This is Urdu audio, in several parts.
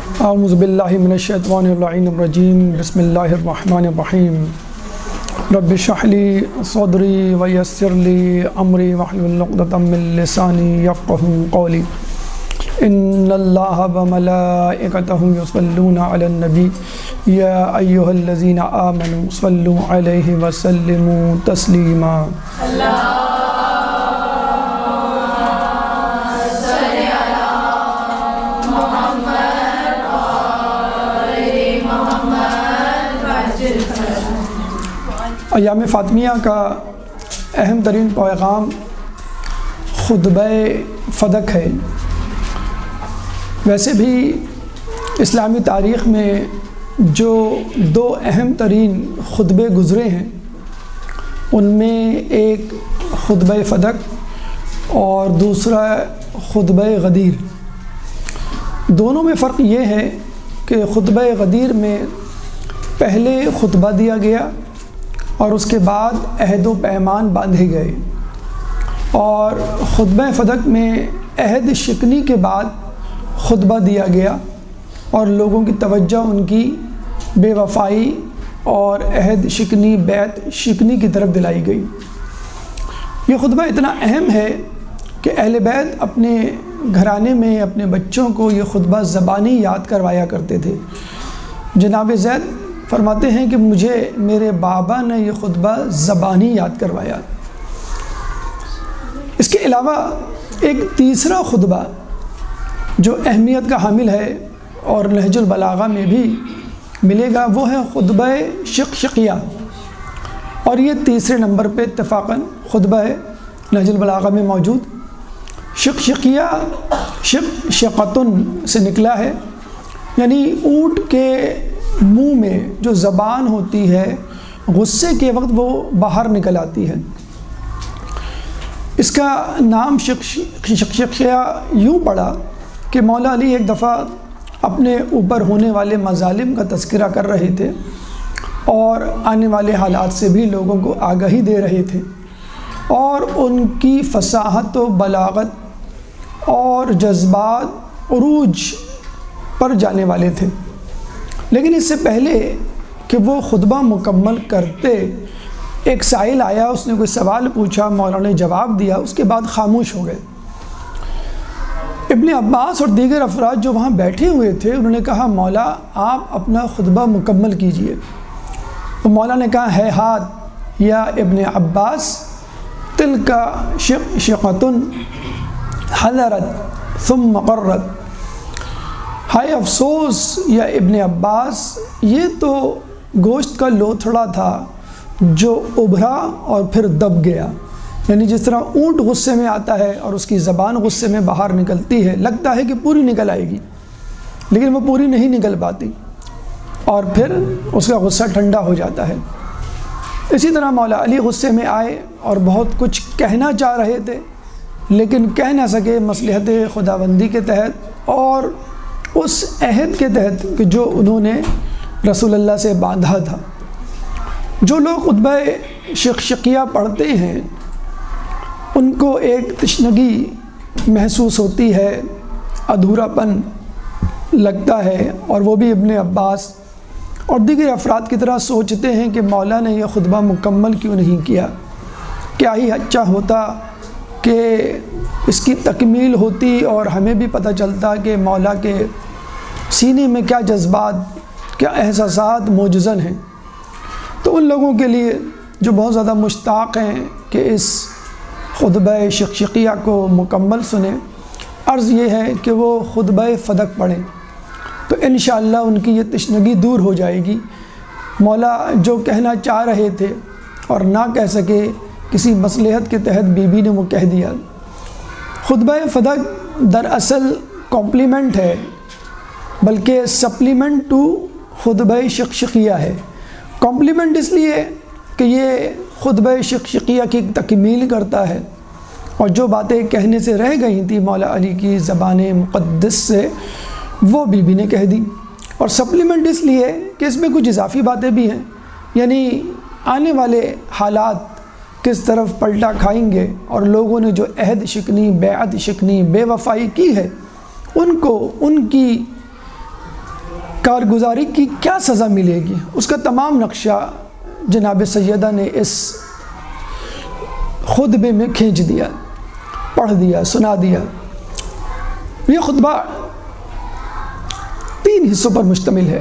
اعوذ باللہ من الشیطان الرجیم بسم اللہ الرحمن الرحیم رب اشرح لی صدری ویسر لی امری واحلل عقدۃ من لسانی یفقهوا قولی ان اللہ وملائکتہ یصلون علی النبی یا ایھا الذین آمنوا صلوا علیہ وسلموا تسلیما۔ ایام فاطمیہ کا اہم ترین پیغام خطبہ فدق ہے۔ ویسے بھی اسلامی تاریخ میں جو دو اہم ترین خطبے گزرے ہیں ان میں ایک خطبہ فدق اور دوسرا خطبہ غدیر۔ دونوں میں فرق یہ ہے کہ خطبہ غدیر میں پہلے خطبہ دیا گیا اور اس کے بعد عہد و پیمان باندھے گئے، اور خطبہ فدق میں عہد شکنی کے بعد خطبہ دیا گیا اور لوگوں کی توجہ ان کی بے وفائی اور عہد شکنی بیعت شکنی کی طرف دلائی گئی۔ یہ خطبہ اتنا اہم ہے کہ اہل بیت اپنے گھرانے میں اپنے بچوں کو یہ خطبہ زبانی یاد کروایا کرتے تھے۔ جناب زید فرماتے ہیں کہ مجھے میرے بابا نے یہ خطبہ زبانی یاد کروایا۔ اس کے علاوہ ایک تیسرا خطبہ جو اہمیت کا حامل ہے اور نہج البلاغہ میں بھی ملے گا، وہ ہے خطبہ شقشقیہ، اور یہ تیسرے نمبر پہ اتفاقاً خطبہ ہے نہج البلاغہ میں موجود۔ شقشقیہ شقشقتن سے نکلا ہے، یعنی اونٹ کے منہ میں جو زبان ہوتی ہے غصے کے وقت وہ باہر نکل آتی ہے۔ اس کا نام شقشقیہ یوں پڑا کہ مولا علی ایک دفعہ اپنے اوپر ہونے والے مظالم کا تذکرہ کر رہے تھے اور آنے والے حالات سے بھی لوگوں کو آگاہی دے رہے تھے، اور ان کی فصاحت و بلاغت اور جذبات عروج پر جانے والے تھے۔ لیکن اس سے پہلے کہ وہ خطبہ مکمل کرتے ایک سائل آیا، اس نے کوئی سوال پوچھا، مولانا نے جواب دیا، اس کے بعد خاموش ہو گئے۔ ابن عباس اور دیگر افراد جو وہاں بیٹھے ہوئے تھے انہوں نے کہا مولا آپ اپنا خطبہ مکمل کیجئے۔ تو مولا نے کہا ہے ہاتھ یا ابن عباس تلک شقشقۃ حضرت ثم قرت، ہائے افسوس یا ابن عباس، یہ تو گوشت کا لوتھڑا تھا جو ابھرا اور پھر دب گیا۔ یعنی جس طرح اونٹ غصے میں آتا ہے اور اس کی زبان غصے میں باہر نکلتی ہے، لگتا ہے کہ پوری نکل آئے گی لیکن وہ پوری نہیں نکل پاتی، اور پھر اس کا غصہ ٹھنڈا ہو جاتا ہے۔ اسی طرح مولا علی غصے میں آئے اور بہت کچھ کہنا چاہ رہے تھے لیکن کہہ نہ سکے مصلحت خداوندی کے تحت اور اس عہد کے تحت کہ جو انہوں نے رسول اللہ سے باندھا تھا۔ جو لوگ خطبہ شقشقیہ پڑھتے ہیں ان کو ایک تشنگی محسوس ہوتی ہے، ادھورا پن لگتا ہے، اور وہ بھی ابن عباس اور دیگر افراد کی طرح سوچتے ہیں کہ مولا نے یہ خطبہ مکمل کیوں نہیں کیا، کیا ہی اچھا ہوتا کہ اس کی تکمیل ہوتی اور ہمیں بھی پتہ چلتا کہ مولا کے سینے میں کیا جذبات کیا احساسات موجزن ہیں۔ تو ان لوگوں کے لیے جو بہت زیادہ مشتاق ہیں کہ اس خطبہ شقشقیہ کو مکمل سنیں، عرض یہ ہے کہ وہ خطبہ فدق پڑھیں تو انشاءاللہ ان کی یہ تشنگی دور ہو جائے گی۔ مولا جو کہنا چاہ رہے تھے اور نہ کہہ سکے، کسی مصلحت کے تحت بی بی نے وہ کہہ دیا۔ خطبہ فدق دراصل کمپلیمنٹ ہے، بلکہ سپلیمنٹ ٹو خطبہ شقشقیہ ہے۔ کمپلیمنٹ اس لیے کہ یہ خطبہ شقشقیہ کی تکمیل کرتا ہے، اور جو باتیں کہنے سے رہ گئی تھیں مولا علی کی زبان مقدس سے وہ بی بی نے کہہ دی، اور سپلیمنٹ اس لیے کہ اس میں کچھ اضافی باتیں بھی ہیں، یعنی آنے والے حالات کس طرف پلٹا کھائیں گے اور لوگوں نے جو عہد شکنی بیعت شکنی بے وفائی کی ہے ان کو ان کی کارگزاری کی کیا سزا ملے گی، اس کا تمام نقشہ جناب سیدہ نے اس خطبے میں کھینچ دیا، پڑھ دیا، سنا دیا۔ یہ خطبہ 3 حصوں پر مشتمل ہے،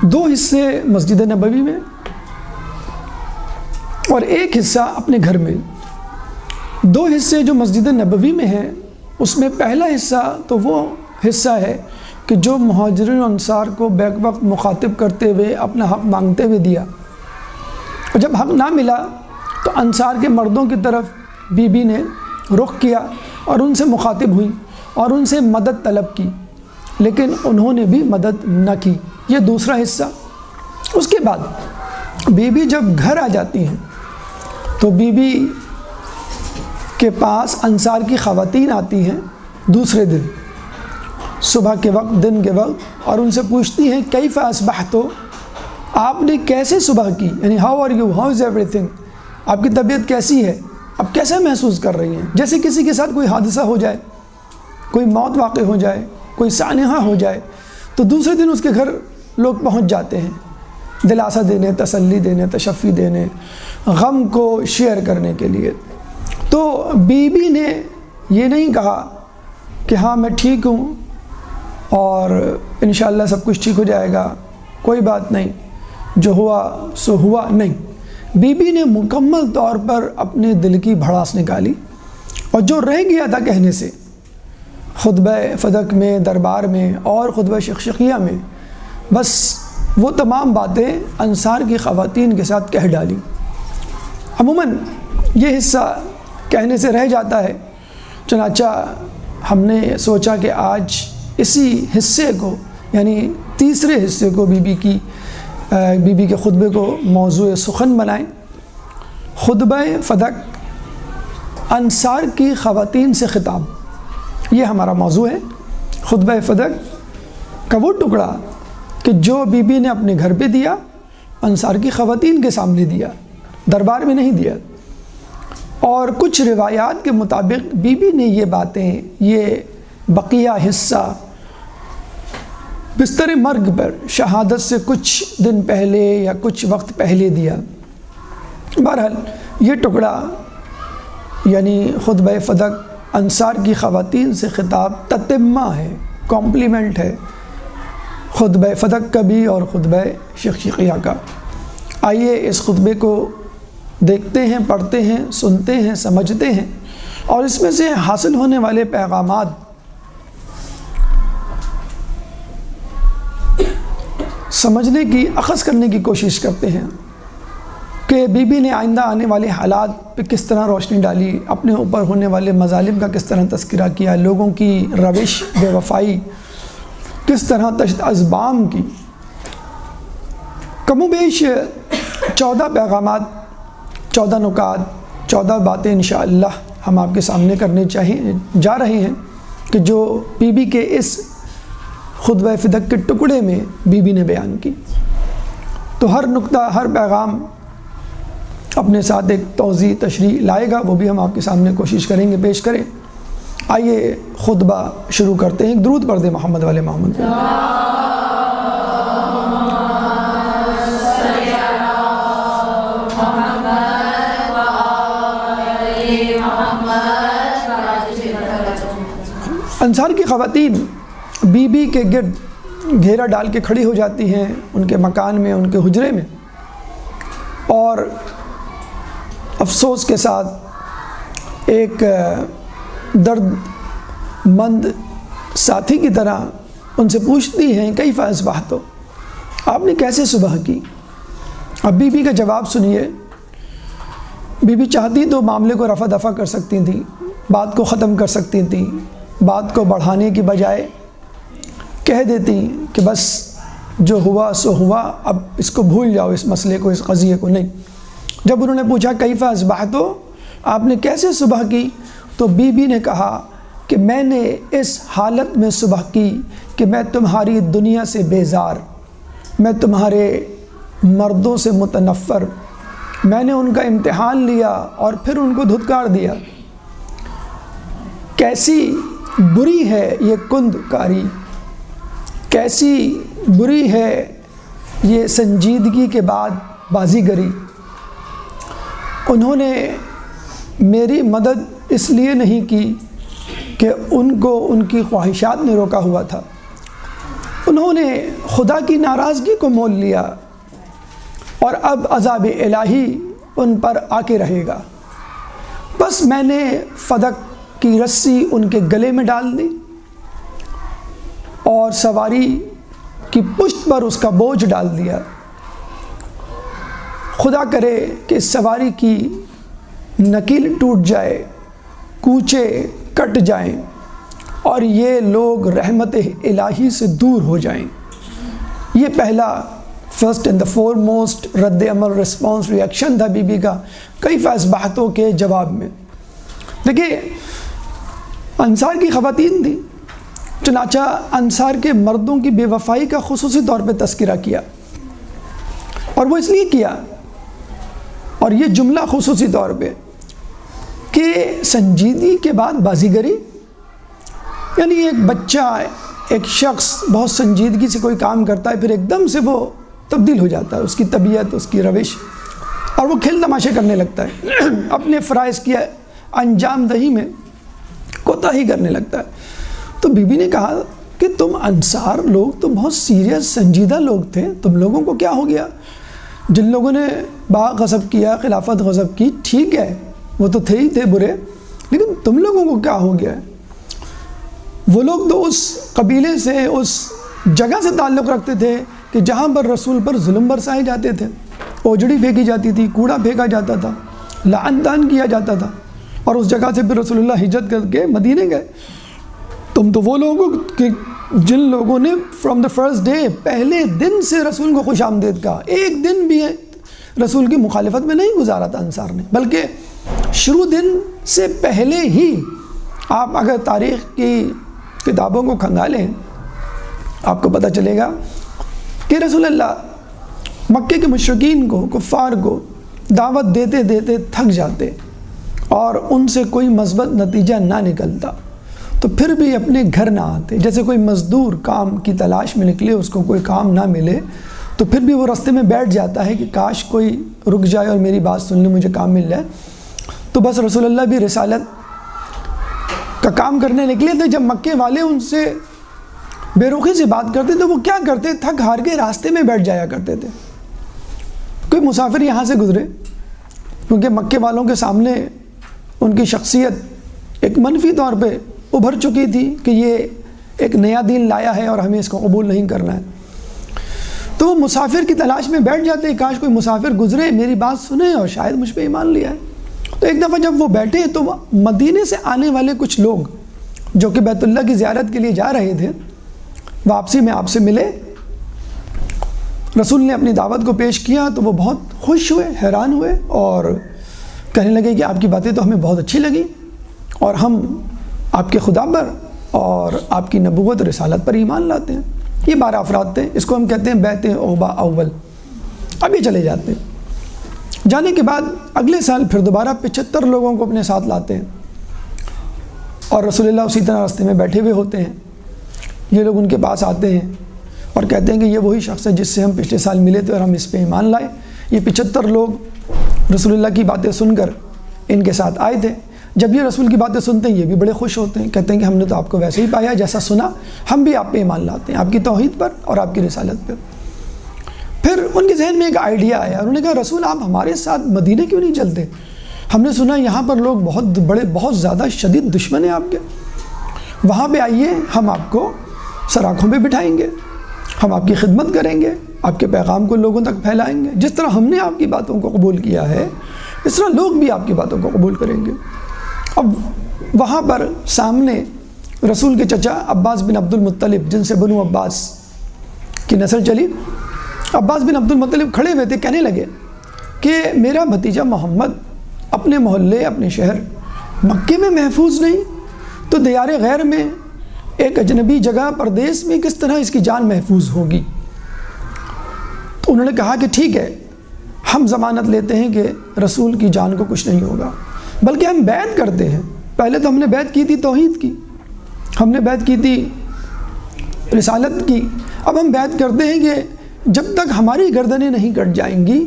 2 حصے مسجد نبوی میں اور 1 حصہ اپنے گھر میں۔ 2 حصے جو مسجد نبوی میں ہیں، اس میں پہلا حصہ تو وہ حصہ ہے کہ جو مہاجرین و انصار کو بیک وقت مخاطب کرتے ہوئے اپنا حق مانگتے ہوئے دیا، اور جب حق نہ ملا تو انصار کے مردوں کی طرف بی بی نے رخ کیا اور ان سے مخاطب ہوئی اور ان سے مدد طلب کی، لیکن انہوں نے بھی مدد نہ کی۔ یہ دوسرا حصہ۔ اس کے بعد بی بی جب گھر آ جاتی ہیں تو بی بی کے پاس انصار کی خواتین آتی ہیں دوسرے دن، صبح کے وقت، دن کے وقت، اور ان سے پوچھتی ہیں کیف اصبحتو، آپ نے کیسے صبح کی، یعنی how are you, how is everything, آپ کی طبیعت کیسی ہے، آپ کیسے محسوس کر رہی ہیں۔ جیسے کسی کے ساتھ کوئی حادثہ ہو جائے، کوئی موت واقع ہو جائے، کوئی سانحہ ہو جائے، تو دوسرے دن اس کے گھر لوگ پہنچ جاتے ہیں دلاسا دینے، تسلی دینے، تشفی دینے، غم کو شیئر کرنے کے لیے۔ تو بی بی نے یہ نہیں کہا کہ ہاں میں ٹھیک ہوں اور انشاءاللہ سب کچھ ٹھیک ہو جائے گا، کوئی بات نہیں، جو ہوا سو ہوا، نہیں۔ بی بی نے مکمل طور پر اپنے دل کی بھڑاس نکالی، اور جو رہ گیا تھا کہنے سے خطبہ فدق میں، دربار میں اور خطبہ شقشقیہ میں، بس وہ تمام باتیں انصار کی خواتین کے ساتھ کہہ ڈالی۔ عموماً یہ حصہ کہنے سے رہ جاتا ہے، چنانچہ ہم نے سوچا کہ آج اسی حصے کو، یعنی تیسرے حصے کو بی بی کے خطبے کو موضوع سخن بنائیں۔ خطبہ فدق، انصار کی خواتین سے خطاب، یہ ہمارا موضوع ہے۔ خطبہ فدق کا وہ ٹکڑا کہ جو بی بی نے اپنے گھر پہ دیا، انصار کی خواتین کے سامنے دیا، دربار میں نہیں دیا۔ اور کچھ روایات کے مطابق بی بی نے یہ باتیں، یہ بقیہ حصہ بستر مرگ پر شہادت سے کچھ دن پہلے یا کچھ وقت پہلے دیا۔ بہرحال یہ ٹکڑا یعنی خطبہ فدق انصار کی خواتین سے خطاب تتمہ ہے، کمپلیمنٹ ہے خطبہ فدق کا بھی اور خطبہ شقشقیہ کا۔ آئیے اس خطبے کو دیکھتے ہیں، پڑھتے ہیں، سنتے ہیں، سمجھتے ہیں، اور اس میں سے حاصل ہونے والے پیغامات سمجھنے کی، اخذ کرنے کی کوشش کرتے ہیں کہ بی بی نے آئندہ آنے والے حالات پہ کس طرح روشنی ڈالی، اپنے اوپر ہونے والے مظالم کا کس طرح تذکرہ کیا، لوگوں کی روش بے وفائی کس طرح تشت ازبام کی۔ کم و بیش 14 پیغامات، 14 نکات، 14 باتیں انشاءاللہ ہم آپ کے سامنے کرنے جا رہے ہیں کہ جو بی بی کے اس خطبہ فدق کے ٹکڑے میں بی بی نے بیان کی۔ تو ہر نکتہ، ہر پیغام اپنے ساتھ ایک توضیح، تشریح لائے گا، وہ بھی ہم آپ کے سامنے کوشش کریں گے پیش کریں۔ آئیے خطبہ شروع کرتے ہیں۔ ایک درود پڑھ دیں محمد والے محمد۔ انصار کی خواتین بی بی کے گرد گھیرا ڈال کے کھڑی ہو جاتی ہیں، ان کے مکان میں، ان کے حجرے میں، اور افسوس کے ساتھ ایک درد مند ساتھی کی طرح ان سے پوچھتی ہیں کیف اصبحتو، آپ نے کیسے صبح کی۔ اب بی بی کا جواب سنیے۔ بی بی چاہتی تو معاملے کو رفع دفع کر سکتی تھیں، بات کو ختم کر سکتی تھیں، بات کو بڑھانے کی بجائے کہہ دیتی کہ بس جو ہوا سو ہوا، اب اس کو بھول جاؤ، اس مسئلے کو، اس قضیے کو نہیں۔ جب انہوں نے پوچھا کیف اصبحتو، آپ نے کیسے صبح کی، تو بی بی نے کہا کہ میں نے اس حالت میں صبح کی کہ میں تمہاری دنیا سے بیزار، میں تمہارے مردوں سے متنفر، میں نے ان کا امتحان لیا اور پھر ان کو دھتکار دیا۔ کیسی بری ہے یہ کند کاری، کیسی بری ہے یہ سنجیدگی کے بعد بازیگری، انہوں نے میری مدد اس لیے نہیں کی کہ ان کو ان کی خواہشات نے روکا ہوا تھا، انہوں نے خدا کی ناراضگی کو مول لیا اور اب عذاب الہی ان پر آ کے رہے گا۔ بس میں نے فدق کی رسی ان کے گلے میں ڈال دی اور سواری کی پشت پر اس کا بوجھ ڈال دیا۔ خدا کرے کہ سواری کی نکیل ٹوٹ جائے، کوچے کٹ جائیں اور یہ لوگ رحمت الہی سے دور ہو جائیں۔ یہ پہلا first and the foremost رد عمل رسپانس ریئیکشن تھا بی بی کا کئی فاسبحتوں کے جواب میں۔ دیکھیے انصار کی خواتین تھیں، چنانچہ انصار کے مردوں کی بے وفائی کا خصوصی طور پہ تذکرہ کیا، اور وہ اس لیے کیا، اور یہ جملہ خصوصی طور پہ کہ سنجیدگی کے بعد بازیگری، یعنی ایک بچہ، ایک شخص بہت سنجیدگی سے کوئی کام کرتا ہے، پھر ایک دم سے وہ تبدیل ہو جاتا ہے، اس کی طبیعت، اس کی روش، اور وہ کھیل تماشے کرنے لگتا ہے، اپنے فرائض کی انجام دہی میں کوتاہی کرنے لگتا ہے۔ تو بی بی نے کہا کہ تم انصار لوگ تو بہت سیریس سنجیدہ لوگ تھے، تم لوگوں کو کیا ہو گیا؟ جن لوگوں نے باغ غصب کیا، خلافت غصب کی، ٹھیک ہے وہ تو تھے ہی تھے برے، لیکن تم لوگوں کو کیا ہو گیا ہے؟ وہ لوگ تو اس قبیلے سے، اس جگہ سے تعلق رکھتے تھے کہ جہاں پر رسول پر ظلم برسائے جاتے تھے، اوجڑی پھینکی جاتی تھی، کوڑا پھینکا جاتا تھا، لعن طعن کیا جاتا تھا، اور اس جگہ سے پھر رسول اللہ ہجرت کر کے مدینے گئے۔ تم تو وہ لوگ ہو کہ جن لوگوں نے فرام دا فرسٹ ڈے، پہلے دن سے رسول کو خوش آمدید کہا، ایک دن بھی رسول کی مخالفت میں نہیں گزارا تھا انصار نے، بلکہ شروع دن سے پہلے ہی آپ اگر تاریخ کی کتابوں کو کھنگالیں آپ کو پتہ چلے گا کہ رسول اللہ مکے کے مشرکین کو، کفار کو دعوت دیتے دیتے تھک جاتے اور ان سے کوئی مثبت نتیجہ نہ نکلتا تو پھر بھی اپنے گھر نہ آتے۔ جیسے کوئی مزدور کام کی تلاش میں نکلے، اس کو کوئی کام نہ ملے تو پھر بھی وہ راستے میں بیٹھ جاتا ہے کہ کاش کوئی رک جائے اور میری بات سن لے، مجھے کام مل جائے۔ تو بس رسول اللہ بھی رسالت کا کام کرنے نکلے تھے۔ جب مکے والے ان سے بے رخی سے بات کرتے تو وہ کیا کرتے؟ تھک ہار کے راستے میں بیٹھ جایا کرتے تھے۔ کوئی مسافر یہاں سے گزرے، کیونکہ مکے والوں کے سامنے ان کی شخصیت ایک منفی طور پہ ابھر چکی تھی کہ یہ ایک نیا دین لایا ہے اور ہمیں اس کو قبول نہیں کرنا ہے، تو وہ مسافر کی تلاش میں بیٹھ جاتے، کاش کوئی مسافر گزرے، میری بات سنے اور شاید مجھ پہ ایمان لیا ہے۔ تو ایک دفعہ جب وہ بیٹھے تو مدینے سے آنے والے کچھ لوگ جو کہ بیت اللہ کی زیارت کے لیے جا رہے تھے، واپسی میں آپ سے ملے، رسول نے اپنی دعوت کو پیش کیا تو وہ بہت خوش ہوئے، حیران ہوئے اور کہنے لگے کہ آپ کی باتیں تو ہمیں بہت اچھی لگی اور ہم آپ کے خدا پر اور آپ کی نبوت رسالت پر ایمان لاتے ہیں۔ یہ 12 افراد تھے، اس کو ہم کہتے ہیں بیت عقبہ اول۔ اب یہ چلے جاتے ہیں، جانے کے بعد اگلے سال پھر دوبارہ 75 لوگوں کو اپنے ساتھ لاتے ہیں اور رسول اللہ اسی طرح راستے میں بیٹھے ہوئے ہوتے ہیں۔ یہ لوگ ان کے پاس آتے ہیں اور کہتے ہیں کہ یہ وہی شخص ہے جس سے ہم پچھلے سال ملے تھے اور ہم اس پہ ایمان لائے۔ یہ 75 لوگ رسول اللہ کی باتیں سن کر ان کے ساتھ آئے تھے۔ جب یہ رسول کی باتیں سنتے ہیں یہ بھی بڑے خوش ہوتے ہیں، کہتے ہیں کہ ہم نے تو آپ کو ویسے ہی پایا جیسا سنا، ہم بھی آپ پہ ایمان لاتے ہیں، آپ کی توحید پر اور آپ کی رسالت پر۔ پھر ان کے ذہن میں ایک آئیڈیا آیا، انہوں نے کہا رسول آپ ہمارے ساتھ مدینے کیوں نہیں چلتے؟ ہم نے سنا یہاں پر لوگ بہت زیادہ شدید دشمن ہیں آپ کے، وہاں پہ آئیے، ہم آپ کو سراخوں پہ بٹھائیں گے، ہم آپ کی خدمت کریں گے، آپ کے پیغام کو لوگوں تک پھیلائیں گے، جس طرح ہم نے آپ کی باتوں کو قبول کیا ہے اس طرح لوگ بھی آپ کی باتوں کو قبول کریں گے۔ اب وہاں پر سامنے رسول کے چچا عباس بن عبد المطلب، جن سے بنو عباس کی نسل چلی، عباس بن عبد المطلب کھڑے ہوئے تھے، کہنے لگے کہ میرا بھتیجا محمد اپنے محلے، اپنے شہر مکے میں محفوظ نہیں تو دیار غیر میں ایک اجنبی جگہ پردیس میں کس طرح اس کی جان محفوظ ہوگی؟ تو انہوں نے کہا کہ ٹھیک ہے، ہم ضمانت لیتے ہیں کہ رسول کی جان کو کچھ نہیں ہوگا، بلکہ ہم بیعت کرتے ہیں۔ پہلے تو ہم نے بیعت کی تھی توحید کی، ہم نے بیعت کی تھی رسالت کی۔ اب ہم بیعت کرتے ہیں کہ جب تک ہماری گردنیں نہیں کٹ جائیں گی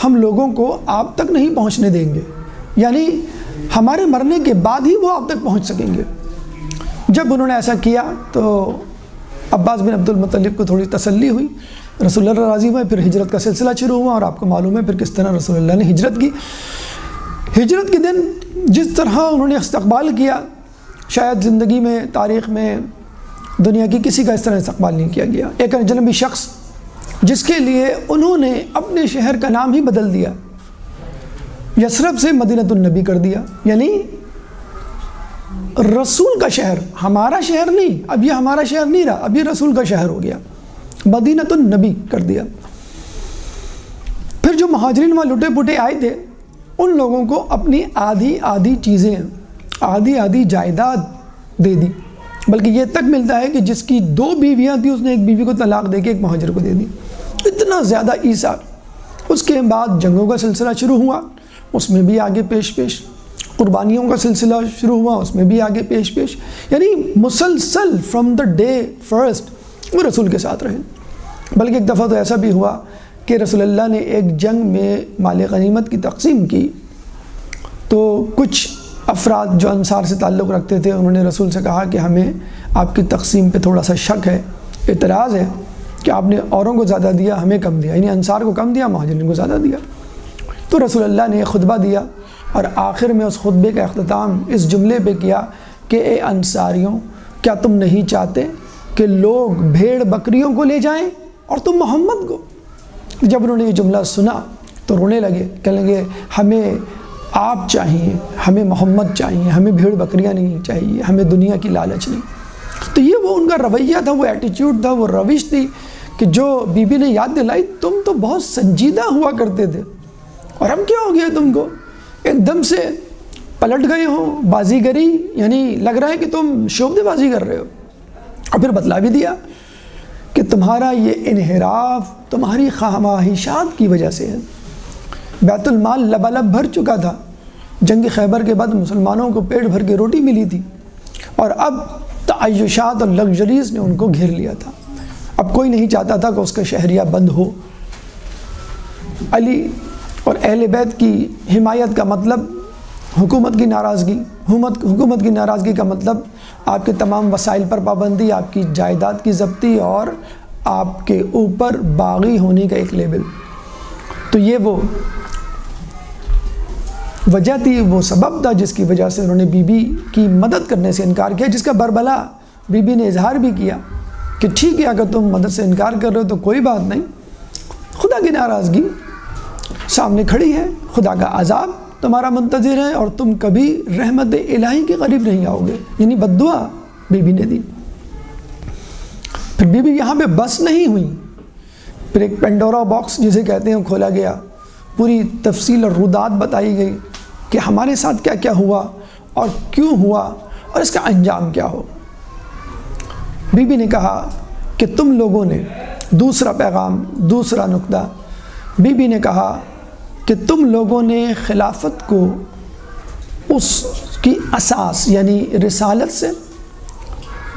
ہم لوگوں کو آپ تک نہیں پہنچنے دیں گے، یعنی ہمارے مرنے کے بعد ہی وہ آپ تک پہنچ سکیں گے۔ جب انہوں نے ایسا کیا تو عباس بن عبد المطلب کو تھوڑی تسلی ہوئی، رسول اللہ راضی ہوئے، پھر ہجرت کا سلسلہ شروع ہوا، اور آپ کو معلوم ہے پھر کس طرح رسول اللہ نے ہجرت کی۔ ہجرت کے دن جس طرح انہوں نے استقبال کیا، شاید زندگی میں، تاریخ میں، دنیا کی کسی کا اس طرح استقبال نہیں کیا گیا۔ ایک اجنبی شخص جس کے لیے انہوں نے اپنے شہر کا نام ہی بدل دیا، یثرب سے مدینۃ النبی کر دیا، یعنی رسول کا شہر، ہمارا شہر نہیں، اب یہ ہمارا شہر نہیں رہا، اب یہ رسول کا شہر ہو گیا، مدینۃ النبی کر دیا۔ پھر جو مہاجرین وہاں لٹے پٹے آئے تھے ان لوگوں کو اپنی آدھی چیزیں، آدھی جائیداد دے دی، بلکہ یہ تک ملتا ہے کہ جس کی 2 بیویاں تھیں اس نے ایک بیوی کو طلاق دے کے ایک مہاجر کو دے دی، اتنا زیادہ ایثار۔ اس کے بعد جنگوں کا سلسلہ شروع ہوا، اس میں بھی آگے پیش، قربانیوں کا سلسلہ شروع ہوا، اس میں بھی آگے پیش، یعنی مسلسل فرام دا ڈے فرسٹ وہ رسول کے ساتھ رہے۔ بلکہ ایک دفعہ تو ایسا بھی ہوا کہ رسول اللہ نے ایک جنگ میں مال غنیمت کی تقسیم کی تو کچھ افراد جو انصار سے تعلق رکھتے تھے انہوں نے رسول سے کہا کہ ہمیں آپ کی تقسیم پہ تھوڑا سا شک ہے، اعتراض ہے کہ آپ نے اوروں کو زیادہ دیا ہمیں کم دیا، یعنی انصار کو کم دیا مہاجرین کو زیادہ دیا۔ تو رسول اللہ نے ایک خطبہ دیا اور آخر میں اس خطبے کا اختتام اس جملے پہ کیا کہ اے انصاریوں، کیا تم نہیں چاہتے کہ لوگ بھیڑ بکریوں کو لے جائیں اور تم محمد کو؟ جب انہوں نے یہ جملہ سنا تو رونے لگے، کہنے لگے ہمیں آپ چاہیے، ہمیں محمد چاہیے، ہمیں بھیڑ بکریاں نہیں چاہیے، ہمیں دنیا کی لالچ نہیں۔ تو یہ وہ ان کا رویہ تھا، وہ ایٹیچیوڈ تھا، وہ روش تھی کہ جو بی بی نے یاد دلائی تم تو بہت سنجیدہ ہوا کرتے تھے اور اب کیا ہو گیا تم کو، ایک دم سے پلٹ گئے ہو، بازیگری، یعنی لگ رہا ہے کہ تم شعبدے بازی کر رہے ہو۔ اور پھر بتلا بھی دیا کہ تمہارا یہ انحراف تمہاری خواہشات کی وجہ سے ہے۔ بیت المال لبالب بھر چکا تھا، جنگ خیبر کے بعد مسلمانوں کو پیٹ بھر کے روٹی ملی تھی، اور اب تعیشات اور لگژریز نے ان کو گھیر لیا تھا۔ اب کوئی نہیں چاہتا تھا کہ اس کا شہریہ بند ہو۔ علی اور اہل بیت کی حمایت کا مطلب حکومت کی ناراضگی، حکومت کی ناراضگی کا مطلب آپ کے تمام وسائل پر پابندی، آپ کی جائیداد کی ضبطی اور آپ کے اوپر باغی ہونے کا ایک لیبل۔ تو یہ وہ وجہ تھی، وہ سبب تھا جس کی وجہ سے انہوں نے بی بی کی مدد کرنے سے انکار کیا، جس کا بربلا بی بی نے اظہار بھی کیا کہ ٹھیک ہے اگر تم مدد سے انکار کر رہے ہو تو کوئی بات نہیں، خدا کی ناراضگی سامنے کھڑی ہے، خدا کا عذاب تمہارا منتظر ہے اور تم کبھی رحمت الہی کے قریب نہیں آؤ گے، یعنی بد دعا بی بی نے دی۔ پھر بی بی یہاں پہ بس نہیں ہوئی، پھر ایک پینڈورا باکس جسے کہتے ہیں کھولا گیا، پوری تفصیل اور رودات بتائی گئی کہ ہمارے ساتھ کیا کیا ہوا اور کیوں ہوا اور اس کا انجام کیا ہو۔ بی بی نے کہا کہ تم لوگوں نے، دوسرا پیغام، دوسرا نقطہ، بی بی نے کہا کہ تم لوگوں نے خلافت کو اس کی اساس یعنی رسالت سے،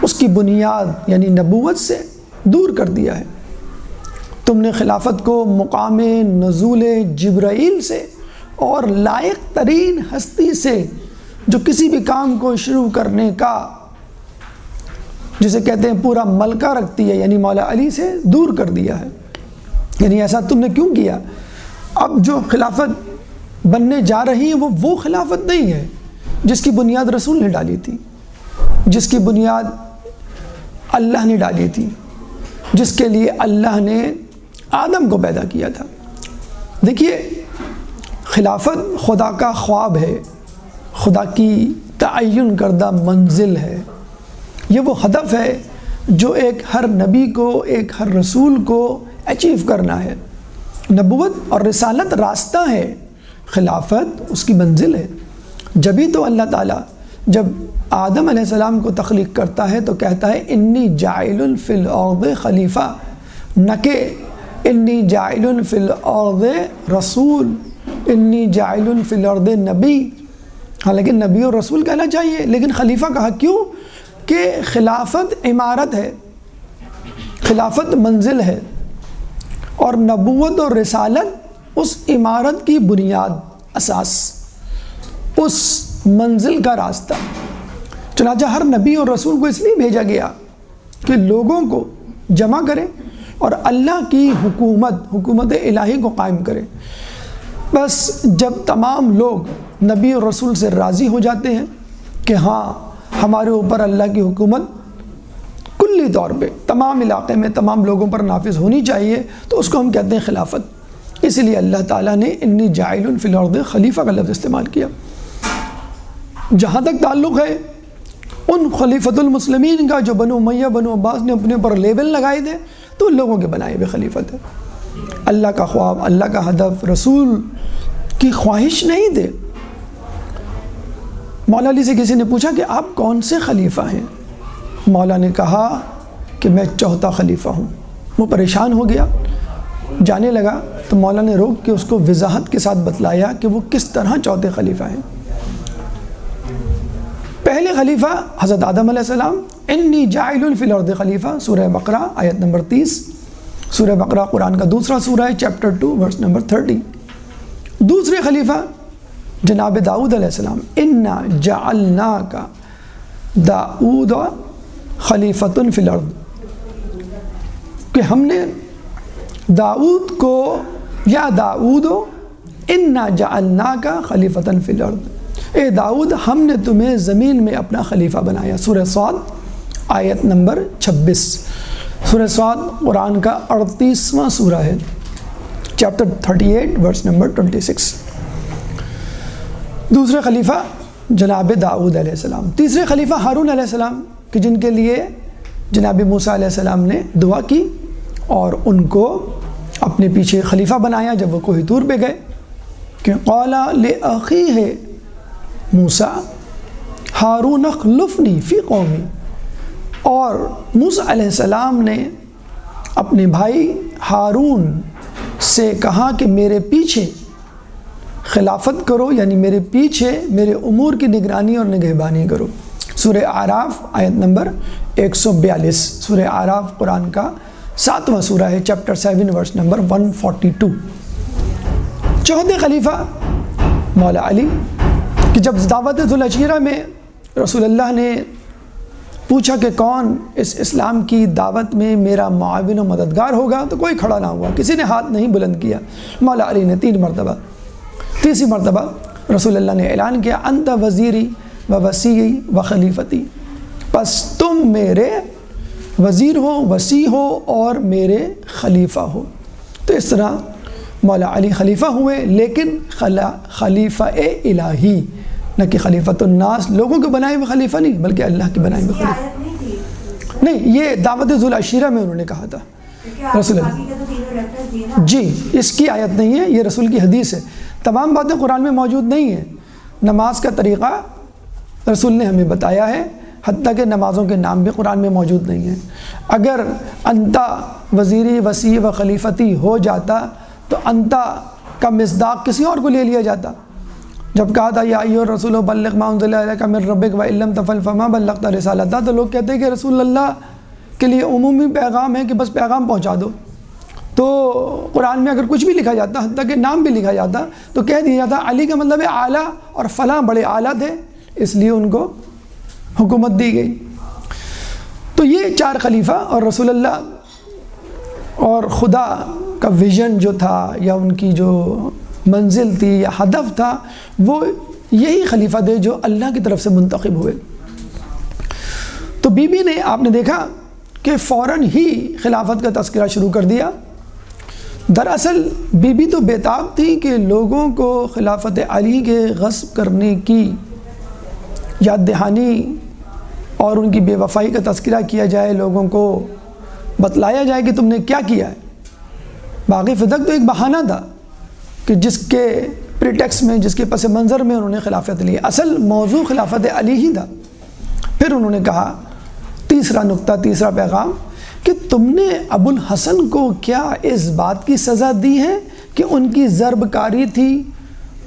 اس کی بنیاد یعنی نبوت سے دور کر دیا ہے۔ تم نے خلافت کو مقام نزول جبرائیل سے اور لائق ترین ہستی سے جو کسی بھی کام کو شروع کرنے کا، جسے کہتے ہیں پورا ملکہ رکھتی ہے، یعنی مولا علی سے دور کر دیا ہے۔ یعنی ایسا تم نے کیوں کیا؟ اب جو خلافت بننے جا رہی ہے وہ خلافت نہیں ہے جس کی بنیاد رسول نے ڈالی تھی، جس کی بنیاد اللہ نے ڈالی تھی، جس کے لیے اللہ نے آدم کو پیدا کیا تھا۔ دیکھیے، خلافت خدا کا خواب ہے، خدا کی تعین کردہ منزل ہے، یہ وہ ہدف ہے جو ایک ہر نبی کو، ایک ہر رسول کو اچیو کرنا ہے۔ نبوت اور رسالت راستہ ہے، خلافت اس کی منزل ہے۔ جبھی تو اللہ تعالیٰ جب آدم علیہ السلام کو تخلیق کرتا ہے تو کہتا ہے انی جاعل فی الارض خلیفہ، نہ کہ انی جاعل فی الارض رسول، انی جاعل فی الارض نبی۔ حالانکہ نبی اور رسول کہنا چاہیے، لیکن خلیفہ کہا، کیوں کہ خلافت عمارت ہے، خلافت منزل ہے اور نبوت اور رسالت اس عمارت کی بنیاد، اساس، اس منزل کا راستہ۔ چنانچہ ہر نبی اور رسول کو اس لیے بھیجا گیا کہ لوگوں کو جمع کرے اور اللہ کی حکومت الہی کو قائم کرے۔ بس جب تمام لوگ نبی اور رسول سے راضی ہو جاتے ہیں کہ ہاں ہمارے اوپر اللہ کی حکومت کلی طور پہ تمام علاقے میں تمام لوگوں پر نافذ ہونی چاہیے، تو اس کو ہم کہتے ہیں خلافت۔ اس لیے اللہ تعالیٰ نے انی جاعل فی الارض خلیفہ کا لفظ استعمال کیا۔ جہاں تک تعلق ہے ان خلیفۃ المسلمین کا جو بنو امیہ بنو عباس نے اپنے اوپر لیبل لگائے تھے، تو ان لوگوں کے بنائے ہوئے خلیفت ہے۔ اللہ کا خواب، اللہ کا ہدف، رسول کی خواہش نہیں تھے۔ مولا علی سے کسی نے پوچھا کہ آپ کون سے خلیفہ ہیں؟ مولا نے کہا کہ میں چوتھا خلیفہ ہوں۔ وہ پریشان ہو گیا، جانے لگا تو مولا نے روک کے اس کو وضاحت کے ساتھ بتلایا کہ وہ کس طرح چوتھے خلیفہ ہیں۔ پہلے خلیفہ حضرت آدم علیہ السلام، انی جاعل فی الارض خلیفہ، سورہ بقرہ آیت نمبر 30۔ سورہ بقرہ قرآن کا دوسرا سورہ ہے، چیپٹر 2 ورس نمبر 30۔ دوسرے خلیفہ جناب داؤد علیہ السلام، انا جعلناک داؤد خلیفۃ فی الارض، کہ ہم نے داؤد کو، یا داؤد انا جعلناک خلیفۃ فی الارض، اے داؤد ہم نے تمہیں زمین میں اپنا خلیفہ بنایا۔ سورہ صاد آیت نمبر 26۔ سورہ صاد قرآن کا 38واں سورہ ہے، چیپٹر 38 ورس نمبر 26۔ دوسرے خلیفہ جناب داؤد علیہ السلام۔ تیسرے خلیفہ ہارون علیہ السلام، کہ جن کے لیے جناب موسیٰ علیہ السلام نے دعا کی اور ان کو اپنے پیچھے خلیفہ بنایا جب وہ کوہ طور پہ گئے، کہ قال لأخیہ موسیٰ ہارون اخلفنی فی قومی، اور موسیٰ علیہ السلام نے اپنے بھائی ہارون سے کہا کہ میرے پیچھے خلافت کرو، یعنی میرے پیچھے میرے امور کی نگرانی اور نگہبانی کرو۔ سورہ اعراف آیت نمبر 142۔ سورہ اعراف قرآن کا 7واں سورہ ہے، چیپٹر 7 ورس نمبر 142۔ چوتھے خلیفہ مولا علی، کہ جب دعوت ذوالعشیرہ میں رسول اللہ نے پوچھا کہ کون اس اسلام کی دعوت میں میرا معاون و مددگار ہوگا، تو کوئی کھڑا نہ ہوا، کسی نے ہاتھ نہیں بلند کیا۔ مولا علی نے 3 مرتبہ، تیسری مرتبہ رسول اللہ نے اعلان کیا، انت وزیری و وسیعی و خلیفتی، پس تم میرے وزیر ہو، وسیع ہو اور میرے خلیفہ ہو۔ تو اس طرح مولا علی خلیفہ ہوئے، لیکن خلیفہ الہی، نہ کہ خلیفۃ الناس، لوگوں کے بنائے ہوئے خلیفہ نہیں، بلکہ اللہ کے بنائے ہوئے خلیفہ۔ نہیں، یہ دعوت ذوالعشیرہ میں انہوں نے کہا تھا رسول اللہ۔ جی، اس کی آیت نہیں ہے، یہ رسول کی حدیث ہے۔ تمام باتیں قرآن میں موجود نہیں ہیں۔ نماز کا طریقہ رسول نے ہمیں بتایا ہے، حتیٰ کہ نمازوں کے نام بھی قرآن میں موجود نہیں ہیں۔ اگر انتا وزیری وسیع و خلیفتی ہو جاتا تو انتا کا مصداق کسی اور کو لے لیا جاتا۔ جب کہا تھا یا ایھا الرسول بلغ ما انزل الیک من ربک وان لم تفعل فما بلغت رسالتہ، تو لوگ کہتے ہیں کہ رسول اللہ کے لیے عمومی پیغام ہے کہ بس پیغام پہنچا دو۔ تو قرآن میں اگر کچھ بھی لکھا جاتا، حتیٰ کہ نام بھی لکھا جاتا، تو کہہ دیا جاتا علی کا مطلب ہے اعلیٰ، اور فلاں بڑے اعلیٰ تھے، اس لیے ان کو حکومت دی گئی۔ تو یہ 4 خلیفہ، اور رسول اللہ اور خدا کا ویژن جو تھا، یا ان کی جو منزل تھی یا ہدف تھا، وہ یہی خلیفہ تھے جو اللہ کی طرف سے منتخب ہوئے۔ تو بی بی نے، آپ نے دیکھا کہ فوراً ہی خلافت کا تذکرہ شروع کر دیا۔ دراصل بی بی تو بیتاب تھی کہ لوگوں کو خلافت علی کے غصب کرنے کی یاد دہانی اور ان کی بے وفائی کا تذکرہ کیا جائے، لوگوں کو بتلایا جائے کہ تم نے کیا کیا ہے۔ باغ فدق تو ایک بہانہ تھا کہ جس کے پریٹیکس میں، جس کے پس منظر میں انہوں نے خلافت لی، اصل موضوع خلافت علی ہی تھا۔ پھر انہوں نے کہا، تیسرا نقطہ، تیسرا پیغام، کہ تم نے ابو الحسن کو کیا اس بات کی سزا دی ہے کہ ان کی ضرب کاری تھی،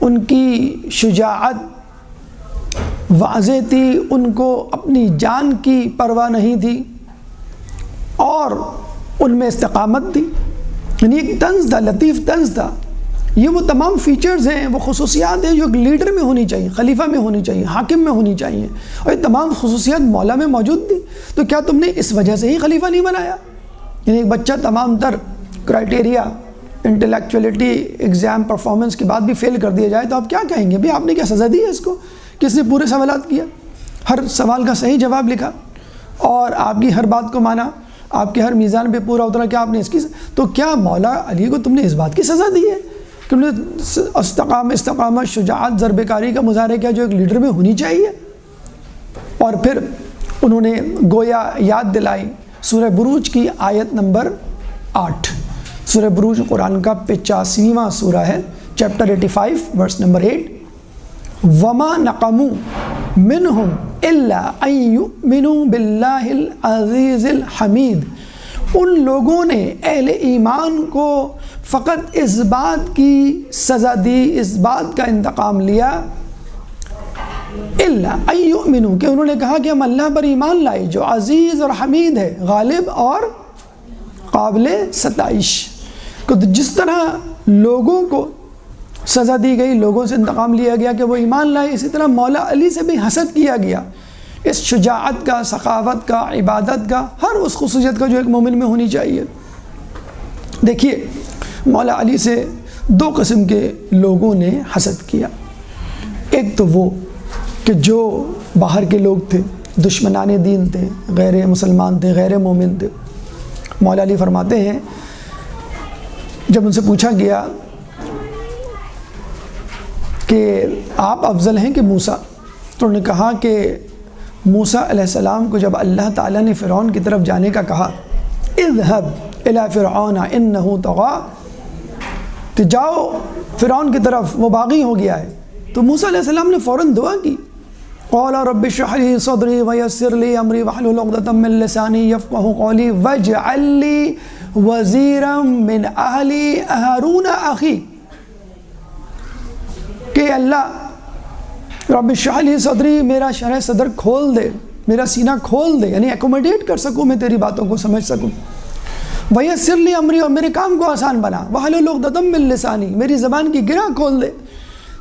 ان کی شجاعت واضح تھی، ان کو اپنی جان کی پرواہ نہیں تھی، اور ان میں استقامت تھی، یعنی ایک طنز تھا، لطیف طنز تھا۔ یہ وہ تمام فیچرز ہیں، وہ خصوصیات ہیں جو ایک لیڈر میں ہونی چاہیے، خلیفہ میں ہونی چاہیے، حاکم میں ہونی چاہیے، اور یہ تمام خصوصیات مولا میں موجود تھی۔ تو کیا تم نے اس وجہ سے ہی خلیفہ نہیں بنایا؟ یعنی ایک بچہ تمام تر کرائٹیریا انٹلیکچولیٹی ایگزام پرفارمنس کے بعد بھی فیل کر دیا جائے تو آپ کیا کہیں گے؟ بھئی آپ نے کیا سزا دی ہے اس کو؟ کس نے پورے سوالات کیا، ہر سوال کا صحیح جواب لکھا اور آپ کی ہر بات کو مانا، آپ کے ہر میزان پہ پورا اترا، کیا آپ نے اس کی تو کیا مولا علی کو تم نے اس بات کی سزا دی ہے کہ انہوں نے استقامت، شجاعت، ضرب کاری کا مظاہرہ کیا جو ایک لیڈر میں ہونی چاہیے؟ اور پھر انہوں نے گویا یاد دلائی سورہ بروج کی آیت نمبر 8۔ سورہ بروج قرآن کا 85واں سورہ ہے، چیپٹر 85 ورس نمبر 8۔ وَمَا نَقَمُوا مِنْهُمْ إِلَّا أَن يُؤْمِنُوا بِاللَّهِ الْعَزِيزِ الْحَمِيدِ، ان لوگوں نے اہل ایمان کو فقط اس بات کی سزا دی، اس بات کا انتقام لیا، إِلَّا أَن يُؤْمِنُوا، کہ انہوں نے کہا کہ ہم اللہ پر ایمان لائے جو عزیز اور حمید ہے، غالب اور قابل ستائش۔ تو جس طرح لوگوں کو سزا دی گئی، لوگوں سے انتقام لیا گیا کہ وہ ایمان لائے، اسی طرح مولا علی سے بھی حسد کیا گیا، اس شجاعت کا، سخاوت کا، عبادت کا، ہر اس خصوصیت کا جو ایک مومن میں ہونی چاہیے۔ دیکھیے مولا علی سے دو قسم کے لوگوں نے حسد کیا۔ ایک تو وہ کہ جو باہر کے لوگ تھے، دشمنان دین تھے، غیر مسلمان تھے، غیر مومن تھے۔ مولا علی فرماتے ہیں جب ان سے پوچھا گیا کہ آپ افضل ہیں کہ موسیٰ، تو انہوں نے کہا کہ موسیٰ علیہ السلام کو جب اللہ تعالیٰ نے فرعون کی طرف جانے کا کہا، اذهب الى فرعون انه طغى، تو جاؤ فرعون کی طرف، وہ باغی ہو گیا ہے، تو موسیٰ علیہ السلام نے فوراً دعا کی، قال رب اشرح لي صدري ويسر لي امري واحلل عقدة من لساني يفقهوا قولي واجعل لي وزيرا من اهلي هارون اخي، کہ اللہ رب اشرح لي صدری، میرا شرح صدر کھول دے، میرا سینہ کھول دے، یعنی ایکوموڈیٹ کر سکوں، میں تیری باتوں کو سمجھ سکوں، ویسر لی امری، اور میرے کام کو آسان بنا، واحلل عقدۃ من لسانی، میری زبان کی گرہ کھول دے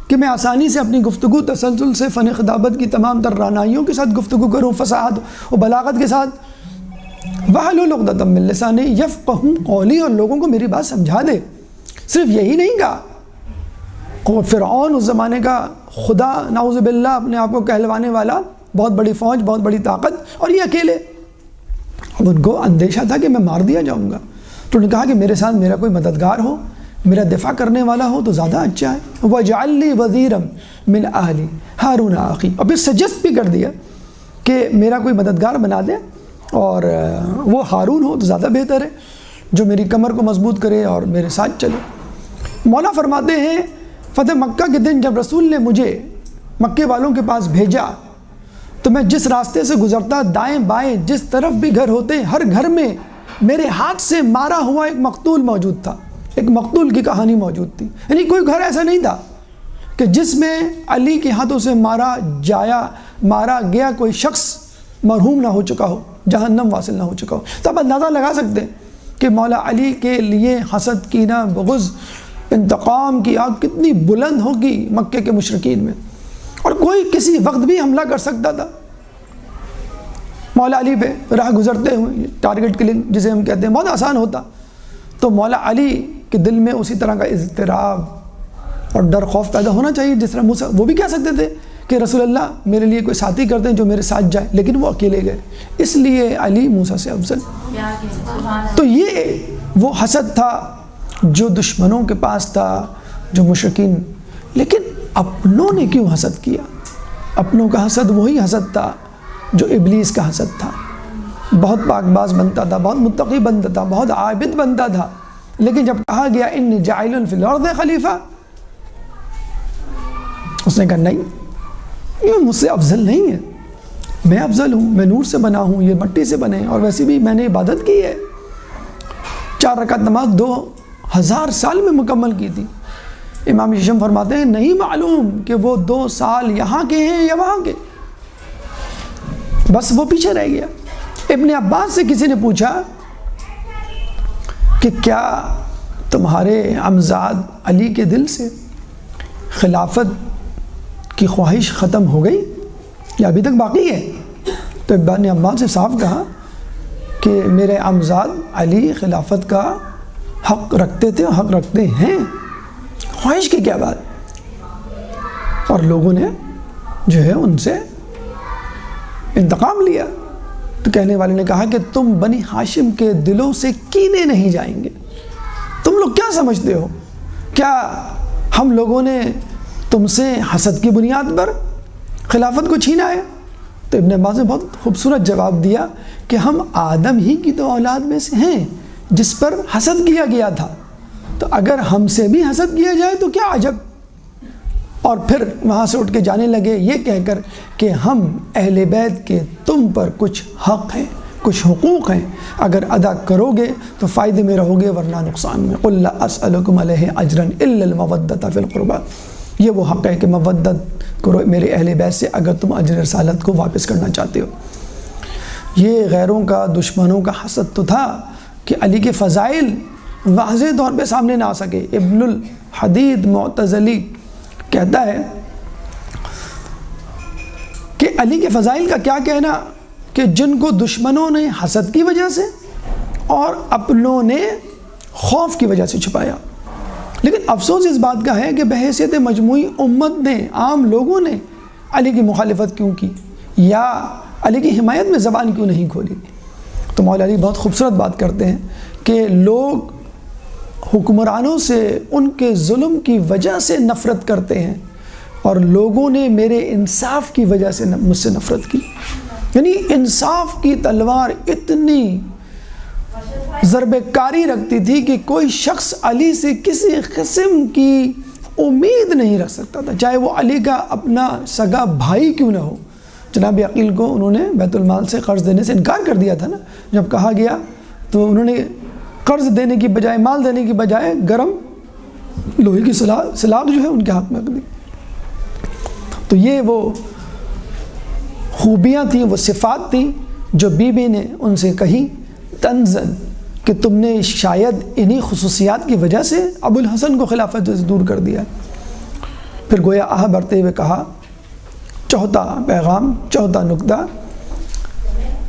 کہ میں آسانی سے اپنی گفتگو تسلسل سے فن خطابت کی تمام تر رعنائیوں کے ساتھ گفتگو کروں، فصاحت و بلاغت کے ساتھ، واحلل عقدۃ من لسانی یفقہوا قولی، اور لوگوں کو میری بات سمجھا دے۔ صرف یہی نہیں کہا، فرعون اس زمانے کا خدا نعوذ باللہ اپنے آپ کو کہلوانے والا، بہت بڑی فوج، بہت بڑی طاقت، اور یہ اکیلے، اب ان کو اندیشہ تھا کہ میں مار دیا جاؤں گا، تو انہوں نے کہا کہ میرے ساتھ میرا کوئی مددگار ہو، میرا دفاع کرنے والا ہو تو زیادہ اچھا ہے، وَاجْعَلْ لِي وَزِيرًا مِنْ أَهْلِي هَارُونَ أَخِي، اور پھر سجسٹ بھی کر دیا کہ میرا کوئی مددگار بنا دے اور وہ ہارون ہو تو زیادہ بہتر ہے، جو میری کمر کو مضبوط کرے اور میرے ساتھ چلے۔ مولا فرماتے ہیں فتح مکہ کے دن جب رسول نے مجھے مکے والوں کے پاس بھیجا تو میں جس راستے سے گزرتا، دائیں بائیں جس طرف بھی گھر ہوتے، ہر گھر میں میرے ہاتھ سے مارا ہوا ایک مقتول موجود تھا، ایک مقتول کی کہانی موجود تھی، یعنی کوئی گھر ایسا نہیں تھا کہ جس میں علی کے ہاتھوں سے مارا گیا کوئی شخص مرحوم نہ ہو چکا ہو، جہنم واصل نہ ہو چکا ہو۔ تو آپ اندازہ لگا سکتے ہیں کہ مولا علی کے لیے حسد، کینہ، بغض، انتقام کی آگ کتنی بلند ہوگی مکے کے مشرکین میں، اور کوئی کسی وقت بھی حملہ کر سکتا تھا مولا علی پہ، راہ گزرتے ہوئے ٹارگٹ کلنگ جسے ہم کہتے ہیں بہت آسان ہوتا۔ تو مولا علی کے دل میں اسی طرح کا اضطراب اور ڈر خوف پیدا ہونا چاہیے، جس طرح موسیٰ، وہ بھی کہہ سکتے تھے کہ رسول اللہ میرے لیے کوئی ساتھی کر دیں جو میرے ساتھ جائے، لیکن وہ اکیلے گئے، اس لیے علی موسیٰ سے افضل۔ تو یہ وہ حسد تھا جو دشمنوں کے پاس تھا، جو مشرکین، لیکن اپنوں نے کیوں حسد کیا؟ اپنوں کا حسد وہی حسد تھا جو ابلیس کا حسد تھا، بہت پاک باز بنتا تھا، بہت متقی بنتا تھا، بہت عابد بنتا تھا، لیکن جب کہا گیا انی جاعل فی الارض خلیفہ، اس نے کہا نہیں، یہ مجھ سے افضل نہیں ہے، میں افضل ہوں، میں نور سے بنا ہوں، یہ مٹی سے بنے، اور ویسے بھی میں نے عبادت کی ہے، 4 رکعت نماز 2000 سال میں مکمل کی تھی۔ امام ششم فرماتے ہیں نہیں معلوم کہ وہ 2 سال یہاں کے ہیں یا وہاں کے، بس وہ پیچھے رہ گیا۔ ابن عباس سے کسی نے پوچھا کہ کیا تمہارے عمزاد علی کے دل سے خلافت کی خواہش ختم ہو گئی یا ابھی تک باقی ہے؟ تو ابن عباس نے صاف کہا کہ میرے عمزاد علی خلافت کا حق رکھتے تھے اور حق رکھتے ہیں، خواہش کی کیا بات۔ اور لوگوں نے جو ہے ان سے انتقام لیا۔ تو کہنے والے نے کہا کہ تم بنی ہاشم کے دلوں سے کینے نہیں جائیں گے، تم لوگ کیا سمجھتے ہو؟ کیا ہم لوگوں نے تم سے حسد کی بنیاد پر خلافت کو چھینا ہے؟ تو ابن عباس نے بہت خوبصورت جواب دیا کہ ہم آدم ہی کی تو اولاد میں سے ہیں جس پر حسد کیا گیا تھا، تو اگر ہم سے بھی حسد کیا جائے تو کیا عجب۔ اور پھر وہاں سے اٹھ کے جانے لگے یہ کہہ کر کہ ہم اہل بیت کے تم پر کچھ حق ہیں، کچھ حقوق ہیں، اگر ادا کرو گے تو فائدے میں رہو گے ورنہ نقصان میں۔ قُلْ لَا أَسْأَلُكُمْ عَلَيْهِ أَجْرًا إِلَّا الْمَوَدَّةَ فِي الْقُرْبَى، یہ وہ حق ہے کہ مودت کرو میرے اہل بیت سے اگر تم اجر رسالت کو واپس کرنا چاہتے ہو۔ یہ غیروں کا، دشمنوں کا حسد تو تھا کہ علی کے فضائل واضح طور پہ سامنے نہ آ سکے۔ ابن الحدید معتزلی کہتا ہے کہ علی کے فضائل کا کیا کہنا کہ جن کو دشمنوں نے حسد کی وجہ سے اور اپنوں نے خوف کی وجہ سے چھپایا، لیکن افسوس اس بات کا ہے کہ بحیثیت مجموعی امت نے، عام لوگوں نے علی کی مخالفت کیوں کی یا علی کی حمایت میں زبان کیوں نہیں کھولی۔ تو مولا علی بہت خوبصورت بات کرتے ہیں کہ لوگ حکمرانوں سے ان کے ظلم کی وجہ سے نفرت کرتے ہیں اور لوگوں نے میرے انصاف کی وجہ سے مجھ سے نفرت کی۔ یعنی انصاف کی تلوار اتنی ضرب کاری رکھتی تھی کہ کوئی شخص علی سے کسی قسم کی امید نہیں رکھ سکتا تھا، چاہے وہ علی کا اپنا سگا بھائی کیوں نہ ہو۔ جناب عقیل کو انہوں نے بیت المال سے قرض دینے سے انکار کر دیا تھا نا، جب کہا گیا تو انہوں نے قرض دینے کی بجائے، مال دینے کی بجائے گرم لوہے کی سلاخ جو ہے ان کے ہاتھ میں رکھ دی۔ تو یہ وہ خوبیاں تھیں، وہ صفات تھیں جو بی بی نے ان سے کہی تنزن کہ تم نے شاید انہی خصوصیات کی وجہ سے ابو الحسن کو خلافت سے دور کر دیا۔ پھر گویا آہ بھرتے ہوئے کہا، چوتھا پیغام، چوتھا نکتہ،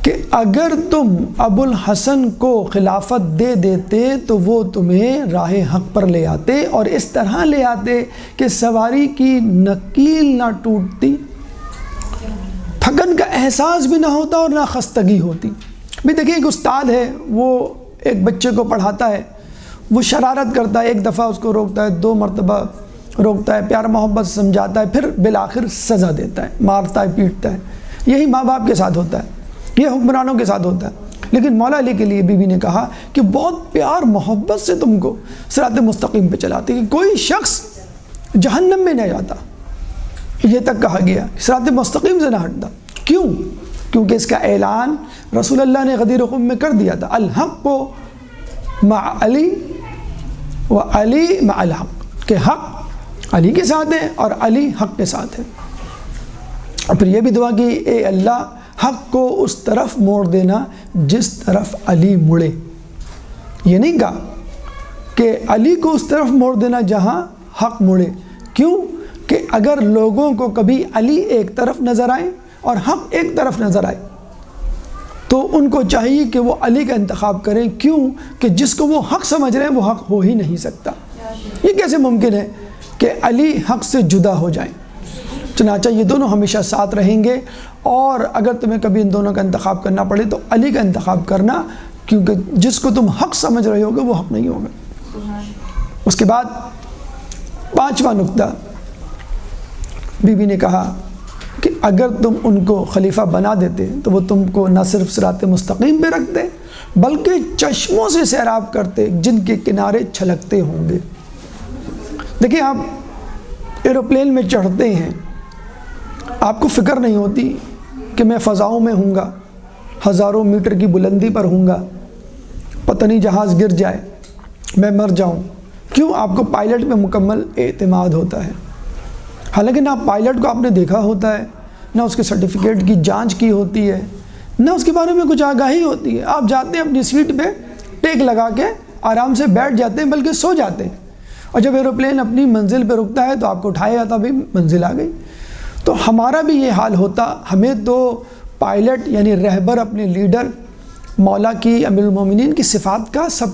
کہ اگر تم ابو الحسن کو خلافت دے دیتے تو وہ تمہیں راہ حق پر لے آتے اور اس طرح لے آتے کہ سواری کی نکیل نہ ٹوٹتی، تھکن کا احساس بھی نہ ہوتا اور نہ خستگی ہوتی۔ بھی دیکھیں ایک استاد ہے، وہ ایک بچے کو پڑھاتا ہے، وہ شرارت کرتا ہے، ایک دفعہ اس کو روکتا ہے، 2 مرتبہ روکتا ہے، پیار محبت سمجھاتا ہے، پھر بالآخر سزا دیتا ہے، مارتا ہے، پیٹتا ہے۔ یہی ماں باپ کے ساتھ ہوتا ہے، یہ حکمرانوں کے ساتھ ہوتا ہے۔ لیکن مولا علی کے لیے بی بی نے کہا کہ بہت پیار محبت سے تم کو صراط مستقیم پہ چلاتے کہ کوئی شخص جہنم میں نہ جاتا، یہ تک کہا گیا، صراط مستقیم سے نہ ہٹتا۔ کیوں؟ کیونکہ اس کا اعلان رسول اللہ نے غدیر خم میں کر دیا تھا، الحق مع علی و علی مع الحق، کہ حق علی کے ساتھ ہے اور علی حق کے ساتھ ہے۔ اور پھر یہ بھی دعا کی، اے اللہ حق کو اس طرف موڑ دینا جس طرف علی مڑے۔ یہ نہیں کہا کہ علی کو اس طرف موڑ دینا جہاں حق مڑے۔ کیوں؟ کہ اگر لوگوں کو کبھی علی ایک طرف نظر آئے اور حق ایک طرف نظر آئے تو ان کو چاہیے کہ وہ علی کا انتخاب کریں۔ کیوں؟ کہ جس کو وہ حق سمجھ رہے ہیں وہ حق ہو ہی نہیں سکتا۔ یہ کیسے ممکن ہے کہ علی حق سے جدا ہو جائیں؟ چنانچہ یہ دونوں ہمیشہ ساتھ رہیں گے، اور اگر تمہیں کبھی ان دونوں کا انتخاب کرنا پڑے تو علی کا انتخاب کرنا، کیونکہ جس کو تم حق سمجھ رہے ہوگے وہ حق نہیں ہوگا۔ اس کے بعد 5واں نکتہ، بی بی نے کہا کہ اگر تم ان کو خلیفہ بنا دیتے تو وہ تم کو نہ صرف صراط مستقیم پہ رکھتے بلکہ چشموں سے سیراب کرتے جن کے کنارے چھلکتے ہوں گے۔ دیکھیں، آپ ایروپلین میں چڑھتے ہیں، آپ کو فکر نہیں ہوتی کہ میں فضاؤں میں ہوں گا، ہزاروں میٹر کی بلندی پر ہوں گا، پتہ نہیں جہاز گر جائے، میں مر جاؤں۔ کیوں؟ آپ کو پائلٹ پہ مکمل اعتماد ہوتا ہے، حالانکہ نہ پائلٹ کو آپ نے دیکھا ہوتا ہے، نہ اس کے سرٹیفکیٹ کی جانچ کی ہوتی ہے، نہ اس کے بارے میں کچھ آگاہی ہوتی ہے۔ آپ جاتے ہیں اپنی سیٹ پہ ٹیک لگا کے آرام سے بیٹھ جاتے ہیں بلکہ سو جاتے ہیں، اور جب ایروپلین اپنی منزل پہ رکتا ہے تو آپ کو اٹھایا جاتا ہے، بھی منزل آ گئی۔ تو ہمارا بھی یہ حال ہوتا، ہمیں تو پائلٹ یعنی رہبر، اپنے لیڈر مولا کی، امیر المومنین کی صفات کا سب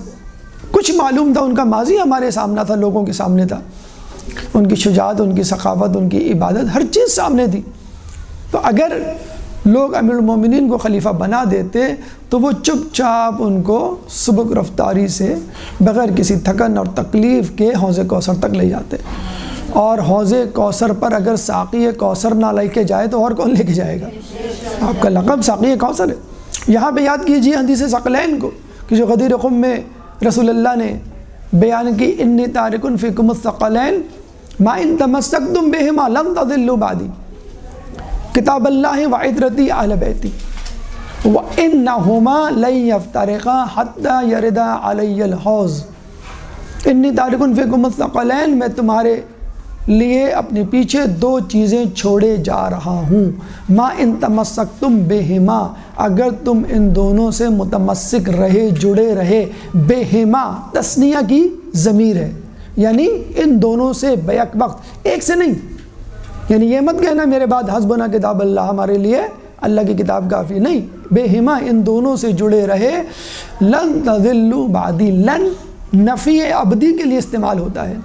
کچھ معلوم تھا، ان کا ماضی ہمارے سامنے تھا، لوگوں کے سامنے تھا، ان کی شجاعت، ان کی ثقافت، ان کی عبادت، ہر چیز سامنے تھی۔ تو اگر لوگ امیر المومنین کو خلیفہ بنا دیتے تو وہ چپ چاپ ان کو سبک رفتاری سے بغیر کسی تھکن اور تکلیف کے حوض کوثر تک لے جاتے، اور حوض کوثر پر اگر ساقی کوثر نہ لے کے جائے تو اور کون لے کے جائے گا؟ آپ کا لقب ساقی کوثر ہے۔ یہاں پہ یاد کیجئے حدیث ثقلین کو کہ جو غدیر خم میں رسول اللہ نے بیان کی، انی تارک فیکم الثقلین ما ان تمسکتم بہما لن تضلوا بعدی، کتاب اللہ وعطرتی اہل بیتی وانہما لن یفترقا حتی یردا علی الحوض۔ انی تارک فیکم الثقلین، میں تمہارے لیے اپنے پیچھے دو چیزیں چھوڑے جا رہا ہوں، ما ان تمسکتم بہما، اگر تم ان دونوں سے متمسک رہے، جڑے رہے، بہما تثنیہ کی ضمیر ہے، یعنی ان دونوں سے بیک وقت، ایک سے نہیں، یعنی یہ مت کہنا میرے بعد حسبنا کتاب اللہ، ہمارے لیے اللہ کی کتاب کافی، نہیں، بہما ان دونوں سے جڑے رہے، لن تضلوا بعدی، لن نفی ابدی کے لیے استعمال ہوتا ہے۔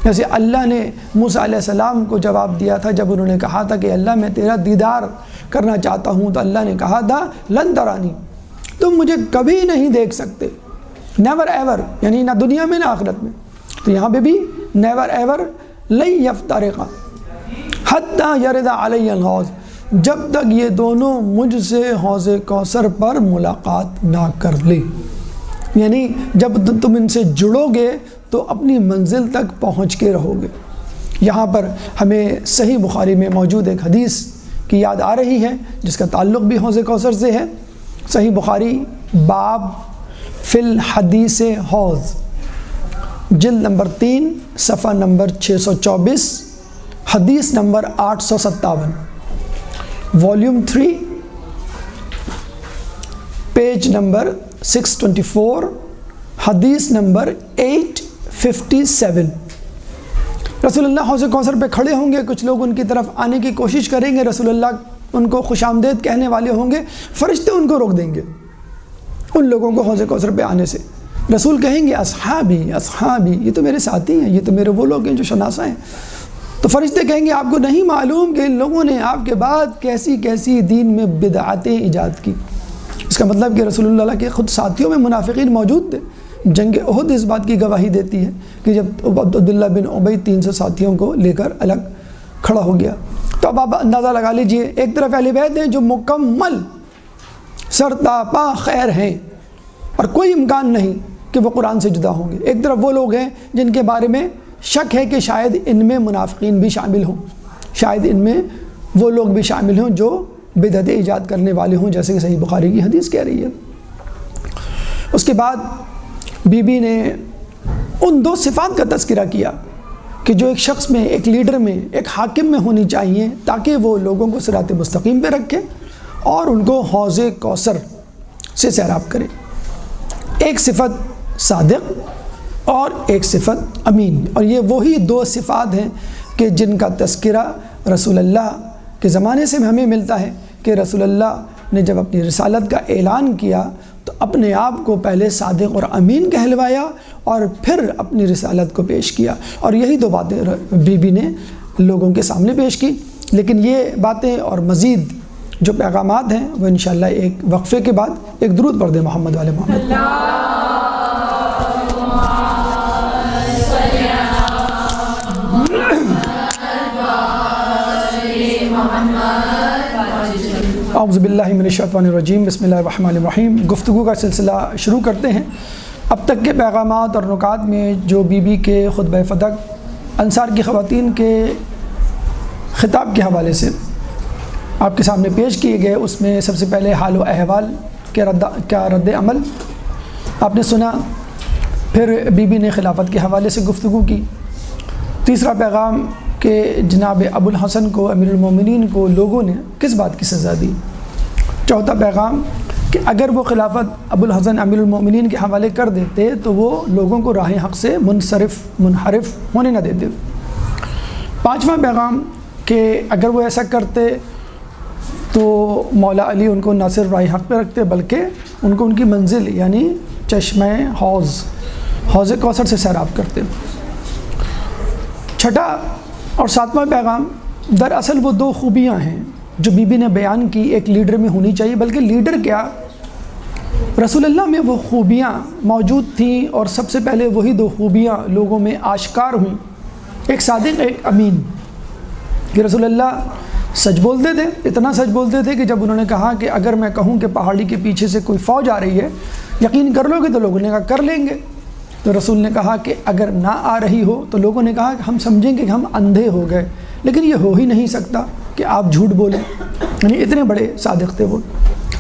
جیسے اللہ نے موسیٰ علیہ السلام کو جواب دیا تھا جب انہوں نے کہا تھا کہ اللہ میں تیرا دیدار کرنا چاہتا ہوں، تو اللہ نے کہا تھا لن ترانی، تم مجھے کبھی نہیں دیکھ سکتے، نیور ایور، یعنی نہ دنیا میں نہ آخرت میں۔ تو یہاں پہ بھی نیور ایور، لن یفترقا حتی یرد علی الحوض، جب تک یہ دونوں مجھ سے حوض کوثر پر ملاقات نہ کر لے، یعنی جب تم ان سے جڑو گے تو اپنی منزل تک پہنچ کے رہو گے۔ یہاں پر ہمیں صحیح بخاری میں موجود ایک حدیث کی یاد آ رہی ہے جس کا تعلق بھی حوض کوثر سے ہے۔ صحیح بخاری باب فی الحدیث حوض، جلد نمبر 3 صفحہ نمبر 624، حدیث نمبر 857، والیوم 3 پیج نمبر 624، حدیث نمبر 857۔ رسول اللہ حوض کوثر پہ کھڑے ہوں گے، کچھ لوگ ان کی طرف آنے کی کوشش کریں گے، رسول اللہ ان کو خوش آمدید کہنے والے ہوں گے، فرشتے ان کو روک دیں گے ان لوگوں کو حوض کوثر پہ آنے سے۔ رسول کہیں گے اصحابی اصحابی، یہ تو میرے ساتھی ہیں، یہ تو میرے وہ لوگ ہیں جو شناسہ ہیں۔ تو فرشتے کہیں گے آپ کو نہیں معلوم کہ ان لوگوں نے آپ کے بعد کیسی کیسی دین میں بدعتیں ایجاد کی۔ اس کا مطلب کہ رسول اللہ کے خود ساتھیوں میں منافقین موجود تھے۔ جنگ احد اس بات کی گواہی دیتی ہے کہ جب عبداللہ بن ابی 300 ساتھیوں کو لے کر الگ کھڑا ہو گیا، تو اب آپ اندازہ لگا لیجئے، ایک طرف اہل بیت ہیں جو مکمل سرتاپا خیر ہیں اور کوئی امکان نہیں کہ وہ قرآن سے جدا ہوں گے، ایک طرف وہ لوگ ہیں جن کے بارے میں شک ہے کہ شاید ان میں منافقین بھی شامل ہوں، شاید ان میں وہ لوگ بھی شامل ہوں جو بدعت ایجاد کرنے والے ہوں، جیسے کہ صحیح بخاری کی حدیث کہہ رہی ہے۔ اس کے بعد بی بی نے ان دو صفات کا تذکرہ کیا کہ جو ایک شخص میں، ایک لیڈر میں، ایک حاکم میں ہونی چاہیے تاکہ وہ لوگوں کو صراط مستقیم پہ رکھے اور ان کو حوض کوثر سے سیراب کرے۔ ایک صفت صادق اور ایک صفت امین، اور یہ وہی دو صفات ہیں کہ جن کا تذکرہ رسول اللہ کے زمانے سے ہمیں ملتا ہے کہ رسول اللہ نے جب اپنی رسالت کا اعلان کیا تو اپنے آپ کو پہلے صادق اور امین کہلوایا اور پھر اپنی رسالت کو پیش کیا، اور یہی دو باتیں بی بی نے لوگوں کے سامنے پیش کی۔ لیکن یہ باتیں اور مزید جو پیغامات ہیں وہ انشاءاللہ ایک وقفے کے بعد ایک درود پڑھ دیں محمد والے محمد۔ اعوذ باللہ من الشیطان الرجیم، بسم اللہ الرحمن الرحیم۔ گفتگو کا سلسلہ شروع کرتے ہیں۔ اب تک کے پیغامات اور نکات میں جو بی بی کے خطبہ فتح انصار کی خواتین کے خطاب کے حوالے سے آپ کے سامنے پیش کیے گئے، اس میں سب سے پہلے حال و احوال کا رد عمل آپ نے سنا، پھر بی بی نے خلافت کے حوالے سے گفتگو کی، تیسرا پیغام کہ جناب ابو الحسن کو، امیر المومنین کو لوگوں نے کس بات کی سزا دی، چوتھا پیغام کہ اگر وہ خلافت ابو الحسن امیر المومنین کے حوالے کر دیتے تو وہ لوگوں کو راہ حق سے منحرف ہونے نہ دیتے۔ پانچواں پیغام کہ اگر وہ ایسا کرتے تو مولا علی ان کو نہ صرف راہ حق پہ رکھتے بلکہ ان کو ان کی منزل یعنی چشمہ حوض کوثر سے سیراب کرتے۔ چھٹا اور ساتواں پیغام، دراصل وہ دو خوبیاں ہیں جو بی بی نے بیان کی ایک لیڈر میں ہونی چاہیے، بلکہ لیڈر کیا، رسول اللہ میں وہ خوبیاں موجود تھیں اور سب سے پہلے وہی دو خوبیاں لوگوں میں آشکار ہوئیں، ایک صادق ایک امین۔ کہ رسول اللہ سچ بولتے تھے، اتنا سچ بولتے تھے کہ جب انہوں نے کہا کہ اگر میں کہوں کہ پہاڑی کے پیچھے سے کوئی فوج آ رہی ہے یقین کر لو گے، تو لوگوں نے کہا کر لیں گے۔ تو رسول نے کہا کہ اگر نہ آ رہی ہو تو لوگوں نے کہا کہ ہم سمجھیں گے کہ ہم اندھے ہو گئے، لیکن یہ ہو ہی نہیں سکتا کہ آپ جھوٹ بولیں، یعنی اتنے بڑے صادق تھے وہ۔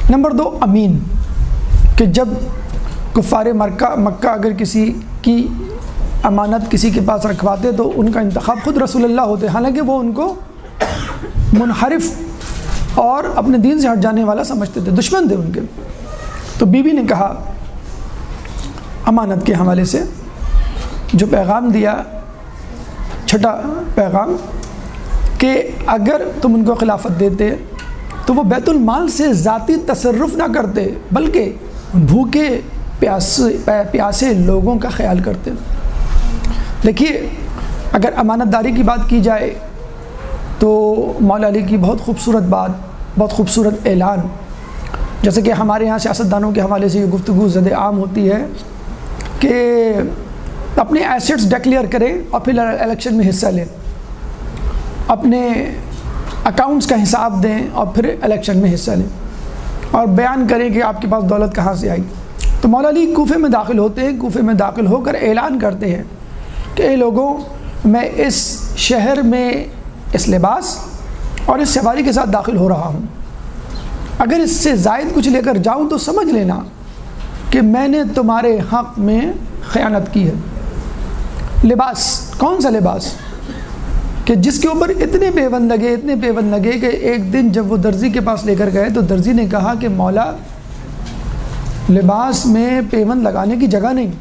نمبر 2 امین، کہ جب کفار مکہ اگر کسی کی امانت کسی کے پاس رکھواتے تو ان کا انتخاب خود رسول اللہ ہوتے، حالانکہ وہ ان کو منحرف اور اپنے دین سے ہٹ جانے والا سمجھتے تھے، دشمن تھے ان کے۔ تو بی بی نے کہا امانت کے حوالے سے جو پیغام دیا، چھٹا پیغام کہ اگر تم ان کو خلافت دیتے تو وہ بیت المال سے ذاتی تصرف نہ کرتے بلکہ بھوکے پیاسے لوگوں کا خیال کرتے۔ دیکھیے اگر امانت داری کی بات کی جائے تو مولا علی کی بہت خوبصورت بات، بہت خوبصورت اعلان، جیسے کہ ہمارے ہاں سیاستدانوں کے حوالے سے یہ گفتگو زد عام ہوتی ہے کہ اپنے ایسٹس ڈکلیئر کریں اور پھر الیکشن میں حصہ لیں، اپنے اکاؤنٹس کا حساب دیں اور پھر الیکشن میں حصہ لیں، اور بیان کریں کہ آپ کے پاس دولت کہاں سے آئی۔ تو مولا علی کوفے میں داخل ہوتے ہیں، کوفے میں داخل ہو کر اعلان کرتے ہیں کہ اے لوگوں، میں اس شہر میں اس لباس اور اس سواری کے ساتھ داخل ہو رہا ہوں، اگر اس سے زائد کچھ لے کر جاؤں تو سمجھ لینا کہ میں نے تمہارے حق میں خیانت کی ہے۔ لباس، کون سا لباس کہ جس کے اوپر اتنے پیوند لگے کہ ایک دن جب وہ درزی کے پاس لے کر گئے تو درزی نے کہا کہ مولا لباس میں پیوند لگانے کی جگہ نہیں،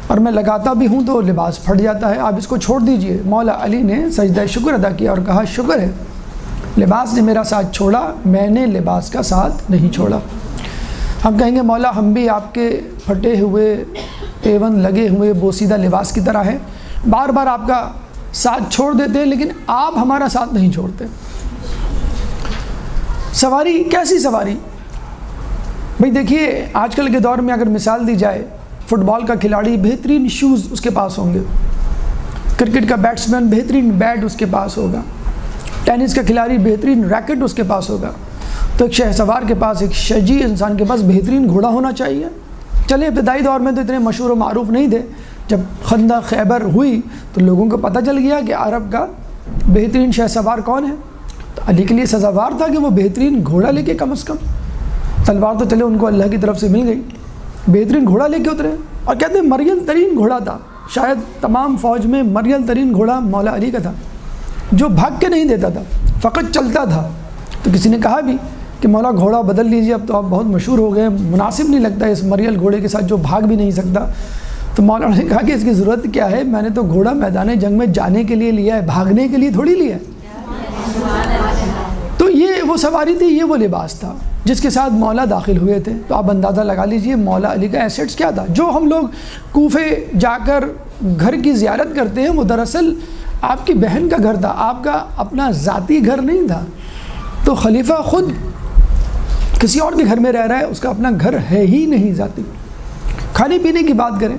اور میں لگاتا بھی ہوں تو لباس پھٹ جاتا ہے، آپ اس کو چھوڑ دیجئے۔ مولا علی نے سجدہ شکر ادا کیا اور کہا شکر ہے لباس نے میرا ساتھ چھوڑا، میں نے لباس کا ساتھ نہیں چھوڑا۔ ہم کہیں گے مولا ہم بھی آپ کے پھٹے ہوئے پیوند لگے ہوئے بوسیدہ لباس کی طرح ہیں، بار بار آپ کا ساتھ چھوڑ دیتے ہیں لیکن آپ ہمارا ساتھ نہیں چھوڑتے۔ سواری، کیسی سواری؟ بھئی دیکھیے آج کل کے دور میں اگر مثال دی جائے، فٹ بال کا کھلاڑی بہترین شوز اس کے پاس ہوں گے، کرکٹ کا بیٹسمین بہترین بیٹ اس کے پاس ہوگا، ٹینس کا کھلاڑی بہترین ریکٹ اس کے پاس ہوگا، تو ایک شہ سوار کے پاس، ایک شجی انسان کے پاس بہترین گھوڑا ہونا چاہیے۔ چلے ابتدائی دور میں تو اتنے مشہور و معروف نہیں تھے، جب خندق خیبر ہوئی تو لوگوں کو پتہ چل گیا کہ عرب کا بہترین شہ سوار کون ہے، تو علی کے لیے سزاوار تھا کہ وہ بہترین گھوڑا لے کے، کم از کم تلوار تو چلے ان کو اللہ کی طرف سے مل گئی، بہترین گھوڑا لے کے اترے، اور کہتے ہیں مریل ترین گھوڑا تھا، شاید تمام فوج میں مریل ترین گھوڑا مولا علی کا تھا، جو بھاگ کے نہیں دیتا تھا، فقط چلتا تھا۔ تو کسی نے کہا بھی کہ مولا گھوڑا بدل لیجیے، اب تو آپ بہت مشہور ہو گئے، مناسب نہیں لگتا اس مریل گھوڑے کے ساتھ جو بھاگ بھی نہیں سکتا۔ تو مولا نے کہا کہ اس کی ضرورت کیا ہے، میں نے تو گھوڑا میدان جنگ میں جانے کے لیے لیا ہے، بھاگنے کے لیے تھوڑی لیا ہے۔ تو یہ وہ سواری تھی، یہ وہ لباس تھا جس کے ساتھ مولا داخل ہوئے تھے۔ تو آپ اندازہ لگا لیجئے مولا علی کا ایسٹس کیا تھا۔ جو ہم لوگ کوفے جا کر گھر کی زیارت کرتے ہیں وہ دراصل آپ کی بہن کا گھر تھا، آپ کا اپنا ذاتی گھر نہیں تھا۔ تو خلیفہ خود کسی اور کے گھر میں رہ رہا ہے، اس کا اپنا گھر ہے ہی نہیں ذاتی۔ کھانے پینے کی بات کریں،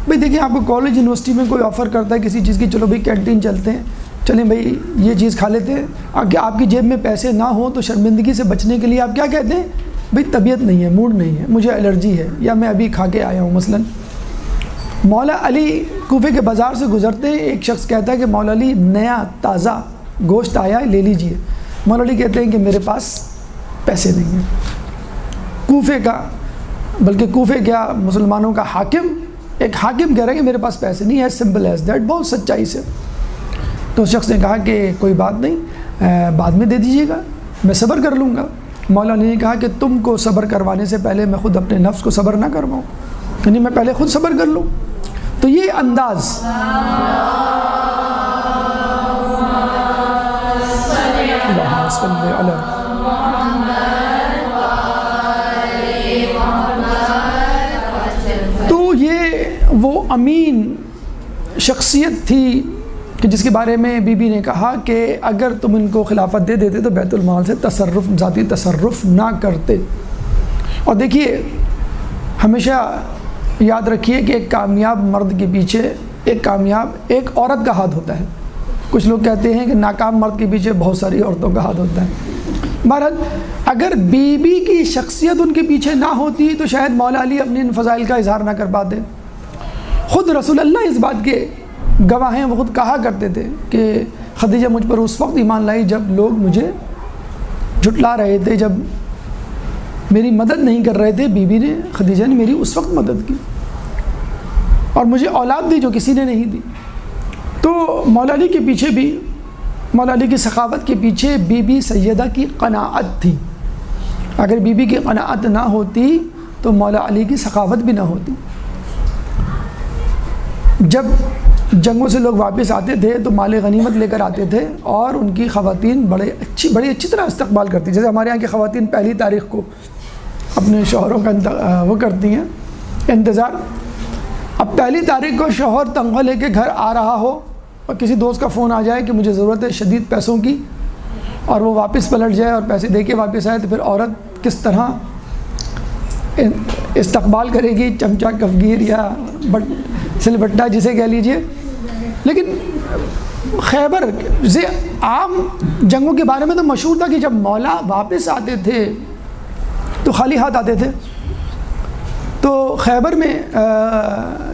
بھئی دیکھیں آپ کو کالج یونیورسٹی میں کوئی آفر کرتا ہے کسی چیز کی، چلو بھئی کینٹین چلتے ہیں، چلیں بھئی یہ چیز کھا لیتے ہیں، آپ کی جیب میں پیسے نہ ہوں تو شرمندگی سے بچنے کے لیے آپ کیا کہتے ہیں، بھئی طبیعت نہیں ہے، موڈ نہیں ہے، مجھے الرجی ہے، یا میں ابھی کھا کے آیا ہوں مثلا۔ مولا علی کوفے کے بازار سے گزرتے ہیں، ایک شخص کہتا ہے کہ مولا علی نیا تازہ گوشت آیا ہے، لے لیجئے۔ مولا علی کہتے ہیں کہ میرے پاس پیسے نہیں ہیں۔ کوفے کا، بلکہ کوفے کیا مسلمانوں کا حاکم، ایک حاکم کہہ رہا ہے کہ میرے پاس پیسے نہیں ہے، سمپل ایز دیٹ، بہت سچائی سے۔ تو اس شخص نے کہا کہ کوئی بات نہیں، بعد میں دے دیجیے گا، میں صبر کر لوں گا۔ مولا علی نے کہا کہ تم کو صبر کروانے سے پہلے میں خود اپنے نفس کو صبر نہ کرواؤں، یعنی میں پہلے خود صبر کر لوں. تو یہ انداز تو یہ وہ امین شخصیت تھی کہ جس کے بارے میں بی بی نے کہا کہ اگر تم ان کو خلافت دے دیتے تو بیت المال سے ذاتی تصرف نہ کرتے. اور دیکھیے ہمیشہ یاد رکھیے کہ ایک کامیاب مرد کے پیچھے ایک عورت کا ہاتھ ہوتا ہے. کچھ لوگ کہتے ہیں کہ ناکام مرد کے پیچھے بہت ساری عورتوں کا ہاتھ ہوتا ہے. بہرحال اگر بی بی کی شخصیت ان کے پیچھے نہ ہوتی تو شاید مولا علی اپنے ان فضائل کا اظہار نہ کر پاتے. خود رسول اللہ اس بات کے گواہ ہیں. وہ خود کہا کرتے تھے کہ خدیجہ مجھ پر اس وقت ایمان لائی جب لوگ مجھے جھٹلا رہے تھے، جب میری مدد نہیں کر رہے تھے. بی بی نے خدیجہ نے میری اس وقت مدد کی اور مجھے اولاد دی جو کسی نے نہیں دی. تو مولا علی کے پیچھے بھی، مولا علی کی سخاوت کے پیچھے بی بی سیدہ کی قناعت تھی. اگر بی بی کی قناعت نہ ہوتی تو مولا علی کی سخاوت بھی نہ ہوتی. جب جنگوں سے لوگ واپس آتے تھے تو مال غنیمت لے کر آتے تھے اور ان کی خواتین بڑی اچھی طرح استقبال کرتی. جیسے ہمارے یہاں کی خواتین پہلی تاریخ کو اپنے شوہروں کا وہ کرتی ہیں انتظار. اب پہلی تاریخ کو شوہر تنخواہ لے کے گھر آ رہا ہو اور کسی دوست کا فون آ جائے کہ مجھے ضرورت ہے شدید پیسوں کی، اور وہ واپس پلٹ جائے اور پیسے دے کے واپس آئے، تو پھر عورت کس طرح استقبال کرے گی؟ چمچہ کفگیر یا سل بٹا جسے کہہ لیجئے. لیکن خیبر سے عام جنگوں کے بارے میں تو مشہور تھا کہ جب مولا واپس آتے تھے تو خالی ہاتھ آتے تھے. تو خیبر میں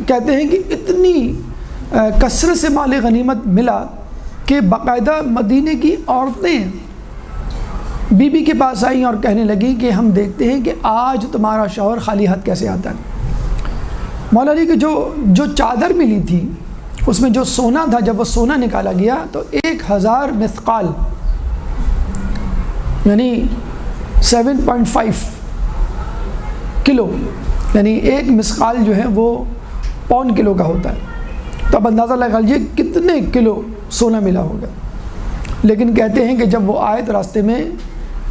کہتے ہیں کہ اتنی کثرت سے مال غنیمت ملا کہ باقاعدہ مدینے کی عورتیں بی بی کے پاس آئیں اور کہنے لگیں کہ ہم دیکھتے ہیں کہ آج تمہارا شوہر خالی ہاتھ کیسے آتا ہے. مولا علی کی جو چادر ملی تھی اس میں جو سونا تھا، جب وہ سونا نکالا گیا تو 1000 مثقال یعنی 7.5 کلو، یعنی ایک مثقال جو ہے وہ پون کلو کا ہوتا ہے. تو اب اندازہ لگا لیجیے کتنے کلو سونا ملا ہوگا. لیکن کہتے ہیں کہ جب وہ آئے تو راستے میں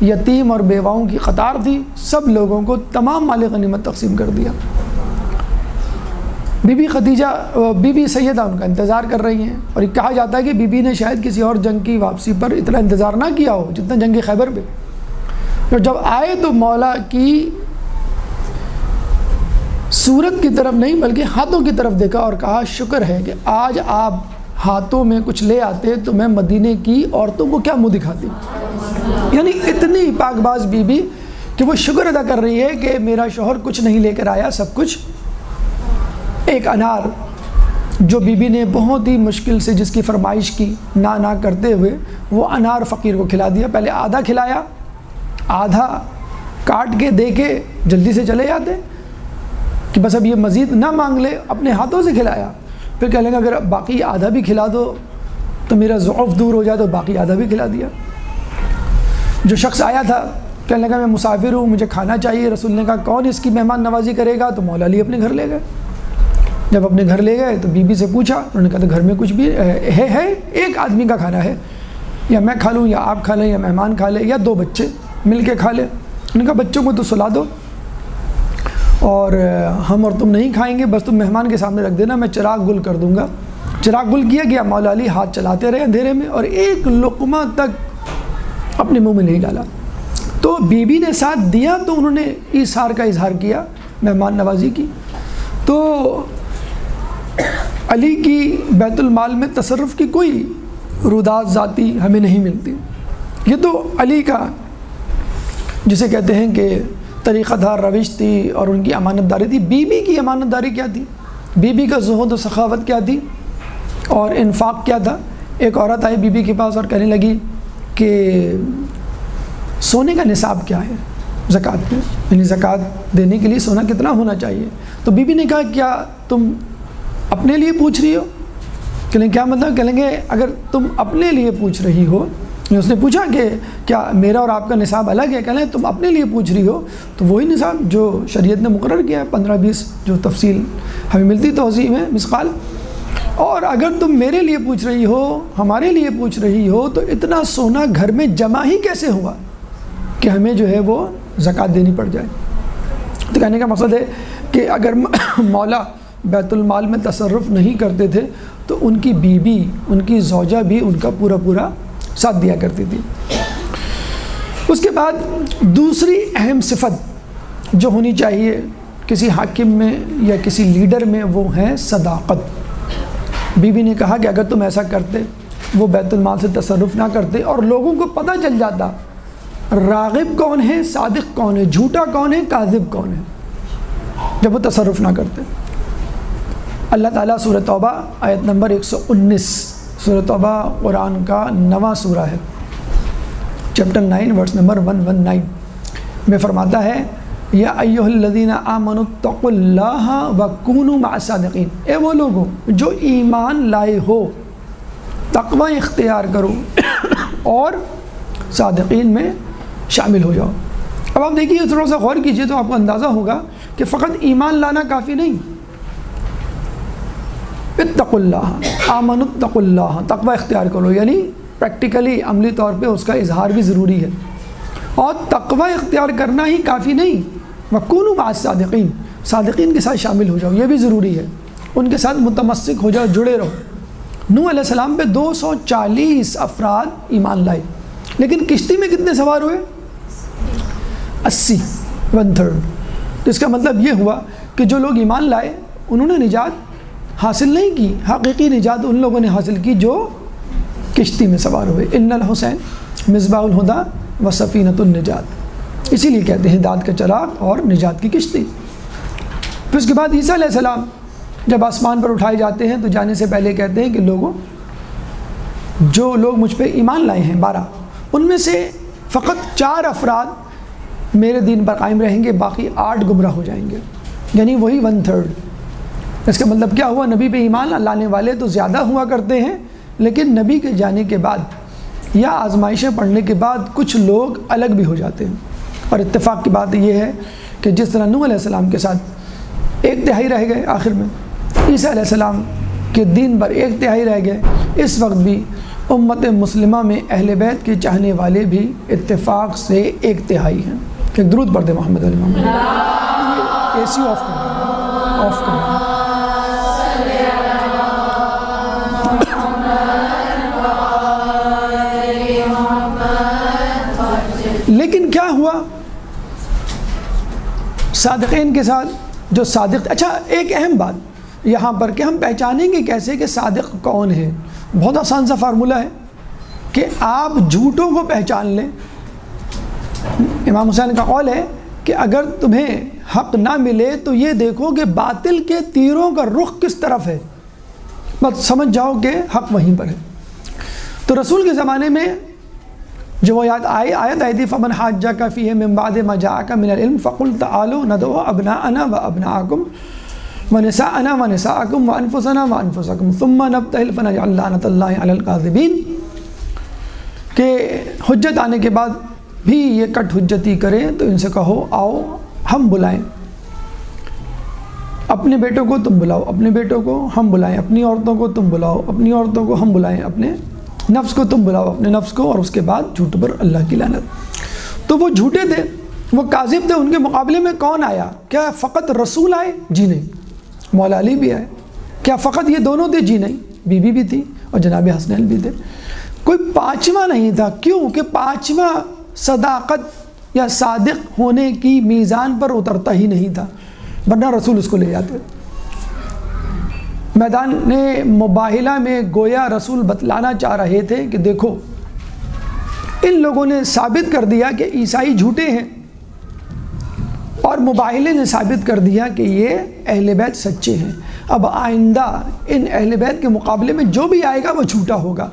یتیم اور بیواؤں کی قطار تھی، سب لوگوں کو تمام مال غنیمت تقسیم کر دیا. بی بی خدیجہ، بی بی سیدہ ان کا انتظار کر رہی ہیں، اور یہ کہا جاتا ہے کہ بی بی نے شاید کسی اور جنگ کی واپسی پر اتنا انتظار نہ کیا ہو جتنا جنگ خیبر پہ. اور جب آئے تو مولا کی صورت کی طرف نہیں بلکہ ہاتھوں کی طرف دیکھا اور کہا شکر ہے کہ آج آپ ہاتھوں میں کچھ لے آتے تو میں مدینے کی عورتوں کو کیا منہ دکھاتی. یعنی اتنی پاک باز بی بی کہ وہ شکر ادا کر رہی ہے کہ میرا شوہر کچھ نہیں لے کر آیا، سب کچھ. ایک انار جو بی بی نے بہت ہی مشکل سے جس کی فرمائش کی نہ کرتے ہوئے وہ انار فقیر کو کھلا دیا. پہلے آدھا کھلایا، آدھا کاٹ کے دے کے جلدی سے چلے جاتے کہ بس اب یہ مزید نہ مانگ لے، اپنے ہاتھوں سے کھلایا. پھر کہہ لیں گے اگر باقی آدھا بھی کھلا دو تو میرا ضعف دور ہو جائے، تو باقی آدھا بھی کھلا دیا. جو شخص آیا تھا کہنے لگا میں مسافر ہوں، مجھے کھانا چاہیے. رسول نے کہا کون اس کی مہمان نوازی کرے گا؟ تو مولا علی اپنے گھر لے گئے. جب اپنے گھر لے گئے تو بی بی سے پوچھا، انہوں نے کہا تو گھر میں کچھ بھی ہے ایک آدمی کا کھانا ہے، یا میں کھا لوں یا آپ کھا لیں یا مہمان کھا لیں یا 2 بچے مل کے کھا لیں. انہوں نے کہا بچوں کو تو سلا دو اور ہم اور تم نہیں کھائیں گے، بس تم مہمان کے سامنے رکھ دینا، میں چراغ گل کر دوں گا. چراغ گل کیا گیا. مولا علی ہاتھ چلاتے رہے اندھیرے میں اور ایک لقمہ تک اپنے منہ میں نہیں ڈالا. تو بی بی نے ساتھ دیا تو انہوں نے ایثار کا اظہار کیا، مہمان نوازی کی. تو علی کی بیت المال میں تصرف کی کوئی رودات ذاتی ہمیں نہیں ملتی. یہ تو علی کا جسے کہتے ہیں کہ طریقہ تھا، روش تھی اور ان کی امانت داری تھی. بی بی کی امانت داری کیا تھی؟ بی بی کا زہد و سخاوت کیا تھی اور انفاق کیا تھا؟ ایک عورت آئی بی بی کے پاس اور کہنے لگی کہ سونے کا نصاب کیا ہے زکوٰۃ میں، یعنی زکوٰۃ دینے کے لیے سونا کتنا ہونا چاہیے؟ تو بی بی نے کہا کیا تم اپنے لیے پوچھ رہی ہو؟ کہیں کیا مطلب؟ کہیں گے اگر تم اپنے لیے پوچھ رہی ہو اس نے پوچھا کہ کیا میرا اور آپ کا نصاب الگ ہے؟ کہنا ہے تم اپنے لیے پوچھ رہی ہو تو وہی نصاب جو شریعت نے مقرر کیا ہے 15-20 جو تفصیل ہمیں ملتی توضیح میں مثقال، اور اگر تم میرے لیے پوچھ رہی ہو، ہمارے لیے پوچھ رہی ہو تو اتنا سونا گھر میں جمع ہی کیسے ہوا کہ ہمیں جو ہے وہ زکوٰۃ دینی پڑ جائے؟ تو کہنے کا مقصد ہے کہ اگر مولا بیت المال میں تصرف نہیں کرتے تھے تو ان کی بیوی، ان کی زوجہ بھی ان کا پورا ساتھ دیا کرتی تھی۔ اس کے بعد دوسری اہم صفت جو ہونی چاہیے کسی حاکم میں یا کسی لیڈر میں وہ ہے صداقت۔ بیوی نے کہا کہ اگر تم ایسا کرتے، وہ بیت المال سے تصرف نہ کرتے اور لوگوں کو پتہ چل جاتا راغب کون ہے، صادق کون ہے، جھوٹا کون ہے، کاذب کون ہے، جب وہ تصرف نہ کرتے۔ اللہ تعالیٰ سورہ توبہ آیت نمبر 119، سورہ توبہ قرآن کا 9واں سورہ ہے، چیپٹر 9 ورس نمبر 119 میں فرماتا ہے یا ایھا الذین آمنوا اتقوا اللہ وکونوا مع الصادقین، اے وہ لوگوں جو ایمان لائے ہو تقوی اختیار کرو اور صادقین میں شامل ہو جاؤ۔ اب آپ دیکھیے، تھوڑا سا غور کیجئے تو آپ کو اندازہ ہوگا کہ فقط ایمان لانا کافی نہیں، اتقوا اللہ، آمنوا اتقوا اللہ، تقوی اختیار کرو، یعنی پریکٹیکلی عملی طور پہ اس کا اظہار بھی ضروری ہے، اور تقوی اختیار کرنا ہی کافی نہیں، وکونوا مع الصادقین، صادقین کے ساتھ شامل ہو جاؤ، یہ بھی ضروری ہے، ان کے ساتھ متمسک ہو جاؤ، جڑے رہو۔ نوح علیہ السلام پہ 240 افراد ایمان لائے، لیکن کشتی میں کتنے سوار ہوئے؟ 80، 1/3۔ تو اس کا مطلب یہ ہوا کہ جو لوگ ایمان لائے انہوں نے نجات حاصل نہیں کی، حقیقی نجات ان لوگوں نے حاصل کی جو کشتی میں سوار ہوئے۔ ان الحسین مصباح الہدی و سفینۃ النجات، اسی لیے کہتے ہیں ہدایت کا چراغ اور نجات کی کشتی۔ پھر اس کے بعد عیسیٰ علیہ السلام جب آسمان پر اٹھائے جاتے ہیں تو جانے سے پہلے کہتے ہیں کہ لوگوں، جو لوگ مجھ پہ ایمان لائے ہیں 12، ان میں سے فقط 4 افراد میرے دین پر قائم رہیں گے، باقی 8 گمراہ ہو جائیں گے، یعنی وہی 1/3۔ اس کا مطلب کیا ہوا؟ نبی پہ ایمان لانے والے تو زیادہ ہوا کرتے ہیں، لیکن نبی کے جانے کے بعد یا آزمائشیں پڑھنے کے بعد کچھ لوگ الگ بھی ہو جاتے ہیں۔ اور اتفاق کی بات یہ ہے کہ جس طرح نوح علیہ السلام کے ساتھ 1/3 رہ گئے، آخر میں عیسیٰ علیہ السلام کے دین پر 1/3 رہ گئے، اس وقت بھی امت مسلمہ میں اہل بیت کے چاہنے والے بھی اتفاق سے 1/3 ہیں۔ ایک درود پڑھتے محمد علیہ محمد۔ اے سی آف کریں۔ لیکن کیا ہوا صادقین کے ساتھ؟ جو صادق، اچھا ایک اہم بات یہاں پر کہ ہم پہچانیں گے کیسے کہ صادق کون ہے؟ بہت آسان سا فارمولہ ہے کہ آپ جھوٹوں کو پہچان لیں۔ امام حسین کا قول ہے کہ اگر تمہیں حق نہ ملے تو یہ دیکھو کہ باطل کے تیروں کا رخ کس طرف ہے، بس سمجھ جاؤ کہ حق وہیں پر ہے۔ تو رسول کے زمانے میں جو وہ آیت آئی تھی فمن حاجک فیہ من بعد ما جاءک من العلم فقل تعالوا ندعو ابناءنا وابناءکم ونساءنا ونساءکم وانفسنا وانفسکم ثم نبتہل فنجعل لعنۃ اللہ علی الکاذبین، کہ حجت آنے کے بعد بھی یہ کٹ حجتی کریں تو ان سے کہو آؤ ہم بلائیں، اپنے بیٹوں کو تم بلاؤ، اپنے بیٹوں کو ہم بلائیں، اپنی عورتوں کو تم بلاؤ، اپنی عورتوں کو ہم بلائیں، اپنے نفس کو تم بلاؤ، اپنے نفس کو، اور اس کے بعد جھوٹ پر اللہ کی لعنت۔ تو وہ جھوٹے تھے، وہ کاذب تھے، ان کے مقابلے میں کون آیا؟ کیا فقط رسول آئے؟ جی نہیں، مولا علی بھی آئے۔ کیا فقط یہ دونوں تھے؟ جی نہیں، بی بی بھی تھی اور جناب حسنین بھی تھے۔ کوئی پانچواں نہیں تھا، کیوں کہ پانچواں صداقت یا صادق ہونے کی میزان پر اترتا ہی نہیں تھا، ورنہ رسول اس کو لے جاتے۔ میدان مباہلہ میں گویا رسول بتلانا چاہ رہے تھے کہ دیکھو ان لوگوں نے ثابت کر دیا کہ عیسائی جھوٹے ہیں، اور مباہلے نے ثابت کر دیا کہ یہ اہل بیت سچے ہیں، اب آئندہ ان اہل بیت کے مقابلے میں جو بھی آئے گا وہ جھوٹا ہوگا۔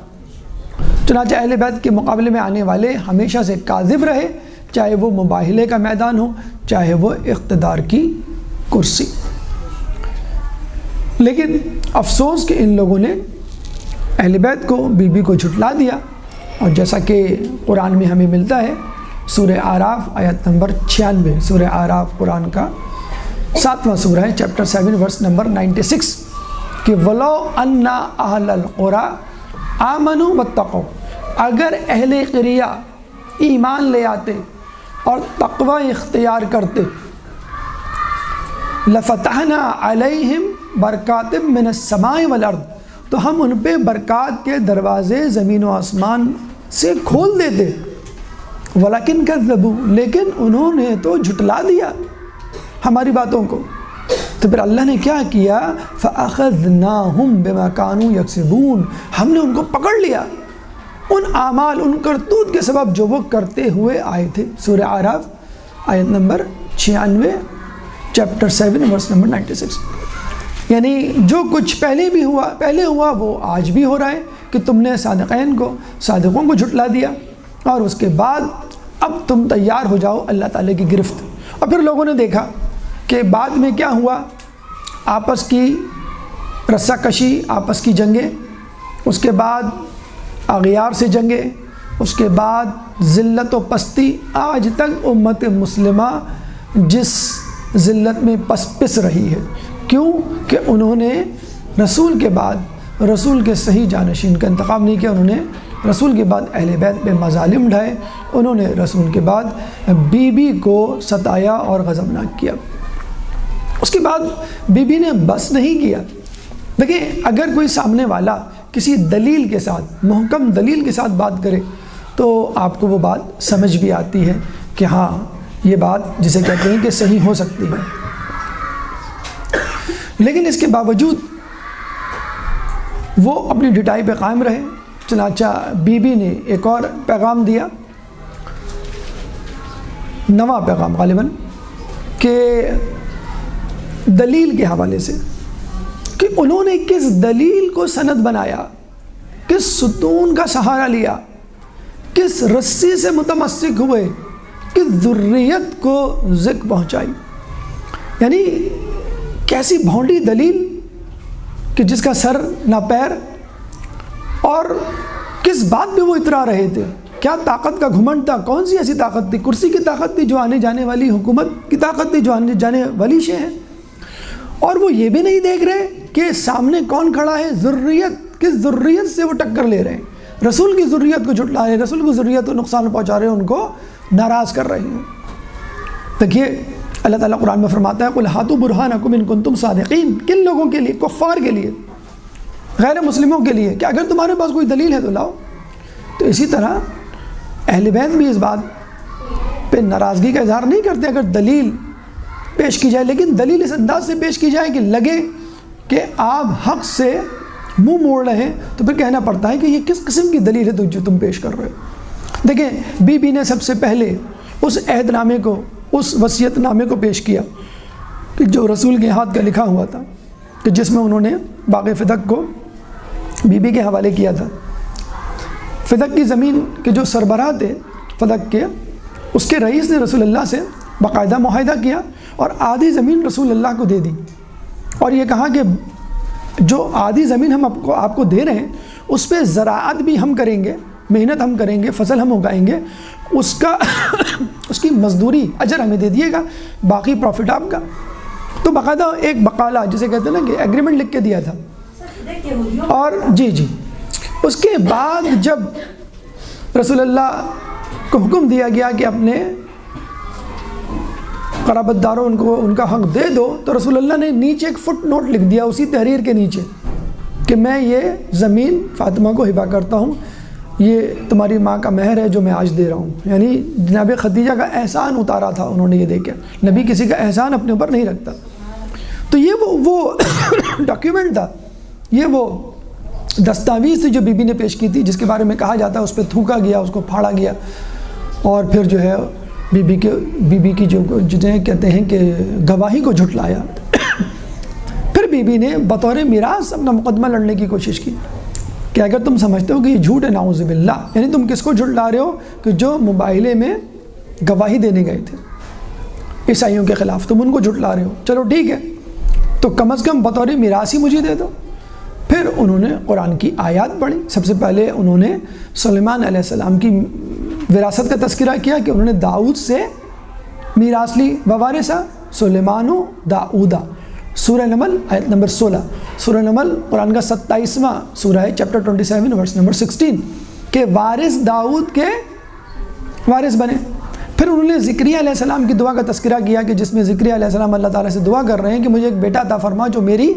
چنانچہ اہل بیت کے مقابلے میں آنے والے ہمیشہ سے کاذب رہے، چاہے وہ مباہلے کا میدان ہو، چاہے وہ اقتدار کی کرسی۔ لیکن افسوس کہ ان لوگوں نے اہل بیت کو، بی بی کو جھٹلا دیا، اور جیسا کہ قرآن میں ہمیں ملتا ہے، سورہ اعراف آیت نمبر 96، سورہ اعراف قرآن کا 7واں سورہ ہے، چیپٹر 7 ورس نمبر 96، کہ وَلَوْ أَنَّ أَهْلَ الْقُرَىٰ آمَنُوا وَاتَّقَوْا، اگر اہل قریہ ایمان لے آتے اور تقوی اختیار کرتے، لَفَتَحْنَا عَلَيْهِمْ بَرَكَاتٍ مِّنَ السَّمَاءِ وَالْأَرْضِ، تو ہم ان پہ برکات کے دروازے زمین و آسمان سے کھول دیتے، وَلَكِنْ كَذَّبُوا، لیکن انہوں نے تو جھٹلا دیا ہماری باتوں کو۔ تو پھر اللہ نے کیا کیا؟ فَأَخَذْنَاهُمْ بِمَا كَانُوا يَكْسِبُونَ، ہم نے ان کو پکڑ لیا ان اعمال، ان کرتوت کے سبب جو وہ کرتے ہوئے آئے تھے۔ سورہ اعراف آیت نمبر 96، چیپٹر 7 ورس نمبر 96۔ یعنی جو کچھ پہلے ہوا وہ آج بھی ہو رہا ہے، کہ تم نے صادقوں کو جھٹلا دیا، اور اس کے بعد اب تم تیار ہو جاؤ اللہ تعالیٰ کی گرفت۔ اور پھر لوگوں نے دیکھا کہ بعد میں کیا ہوا، آپس کی رسہ کشی، آپس کی جنگیں، اس کے بعد اغیار سے جنگیں، اس کے بعد ذلت و پستی، آج تک امت مسلمہ جس ذلت میں پس رہی ہے۔ کیوں؟ کہ انہوں نے رسول کے بعد رسول کے صحیح جانشین کا انتخاب نہیں کیا، انہوں نے رسول کے بعد اہل بیت پہ مظالم ڈھائے، انہوں نے رسول کے بعد بی بی کو ستایا اور غضبناک کیا۔ اس کے بعد بی بی نے بس نہیں کیا۔ دیکھیں، اگر کوئی سامنے والا کسی دلیل کے ساتھ، محکم دلیل کے ساتھ بات کرے تو آپ کو وہ بات سمجھ بھی آتی ہے کہ ہاں یہ بات جسے کہتے ہیں کہ صحیح ہو سکتی ہے۔ لیکن اس کے باوجود وہ اپنی ڈٹائی پہ قائم رہے۔ چنانچہ بی بی نے ایک اور پیغام دیا، نواں پیغام غالباً، کہ دلیل کے حوالے سے، کہ انہوں نے کس دلیل کو سند بنایا، کس ستون کا سہارا لیا، کس رسی سے متمسک ہوئے، کس ذریت کو ذکر پہنچائی۔ یعنی کیسی بھونڈی دلیل کہ جس کا سر نہ پیر، اور کس بات پہ وہ اترا رہے تھے، کیا طاقت کا گھمنڈ تھا، کون سی ایسی طاقت تھی، کرسی کی طاقت تھی جو آنے جانے والی، حکومت کی طاقت تھی جو آنے جانے والی شے ہے، اور وہ یہ بھی نہیں دیکھ رہے کہ سامنے کون کھڑا ہے، ذریت، کس ذریت سے وہ ٹکر لے رہے ہیں، رسول کی ذریت کو جھٹلا رہے ہیں، رسول کی ذریت کو نقصان پہنچا رہے ہیں، ان کو ناراض کر رہے ہیں۔ دیکھیے اللہ تعالیٰ قرآن میں فرماتا ہے قُلْ هَاتُوا بُرْهَانَكُمْ إِن كُنتُمْ صَادِقِينَ، کن لوگوں کے لیے؟ کفار کے لیے، غیر مسلموں کے لیے، کہ اگر تمہارے پاس کوئی دلیل ہے تو لاؤ۔ تو اسی طرح اہل بیت بھی اس بات پہ ناراضگی کا اظہار نہیں کرتے اگر دلیل پیش کی جائے، لیکن دلیل اس انداز سے پیش کی جائے کہ لگے کہ آپ حق سے منہ موڑ رہے ہیں، تو پھر کہنا پڑتا ہے کہ یہ کس قسم کی دلیل ہے جو تم پیش کر رہے ہو۔ دیکھیں، بی بی نے سب سے پہلے اس عہد نامے کو، اس وصیت نامے کو پیش کیا کہ جو رسول کے ہاتھ کا لکھا ہوا تھا، کہ جس میں انہوں نے باغ فدق کو بی بی کے حوالے کیا تھا۔ فدق کی زمین کے جو سربراہ تھے فدق کے، اس کے رئیس نے رسول اللہ سے باقاعدہ معاہدہ کیا اور آدھی زمین رسول اللہ کو دے دی، اور یہ کہا کہ جو آدھی زمین ہم آپ کو دے رہے ہیں اس پہ زراعت بھی ہم کریں گے، محنت ہم کریں گے، فصل ہم اگائیں گے، اس کی مزدوری اجر ہمیں دے دیے گا، باقی پروفٹ آپ کا۔ تو باقاعدہ ایک بقالہ جسے کہتے ہیں نا کہ ایگریمنٹ لکھ کے دیا تھا۔ اور جی اس کے بعد جب رسول اللہ کو حکم دیا گیا کہ اپنے قرابت داروں ان کا حق دے دو، تو رسول اللہ نے نیچے ایک فٹ نوٹ لکھ دیا اسی تحریر کے نیچے کہ میں یہ زمین فاطمہ کو ہبہ کرتا ہوں، یہ تمہاری ماں کا مہر ہے جو میں آج دے رہا ہوں۔ یعنی جناب خدیجہ کا احسان اتارا تھا انہوں نے، یہ دیکھا نبی کسی کا احسان اپنے اوپر نہیں رکھتا۔ تو یہ وہ ڈاکیومنٹ تھا، یہ وہ دستاویز تھی جو بی بی نے پیش کی تھی، جس کے بارے میں کہا جاتا ہے اس پہ تھوکا گیا، اس کو پھاڑا گیا، اور پھر جو ہے بی بی کی جو جنہیں کہتے ہیں کہ گواہی کو جھٹلایا۔ پھر بی بی نے بطور میراث اپنا مقدمہ لڑنے کی کوشش کی کہ اگر تم سمجھتے ہو کہ یہ جھوٹ ہے، نعوذ باللہ، یعنی تم کس کو جھٹلا رہے ہو؟ کہ جو مباحلے میں گواہی دینے گئے تھے عیسائیوں کے خلاف، تم ان کو جھٹلا رہے ہو، چلو ٹھیک ہے، تو کم از کم بطور میراث ہی مجھے دے دو۔ پھر انہوں نے قرآن کی آیات پڑھی. سب سے پہلے انہوں نے سلیمان علیہ السلام کی وراثت کا تذکرہ کیا کہ انہوں نے داؤد سے میراث لی. ووارث سلیمان داؤد، سورہ نمل آیت نمبر 16. سورہ نمل قرآن کا 27واں سورہ ہے، چیپٹر 27 ورس نمبر 16، کہ وارث داؤد کے وارث بنے. پھر انہوں نے زکریا علیہ السلام کی دعا کا تذکرہ کیا کہ جس میں زکریا علیہ السلام اللہ تعالیٰ سے دعا کر رہے ہیں کہ مجھے ایک بیٹا عطا فرما جو میری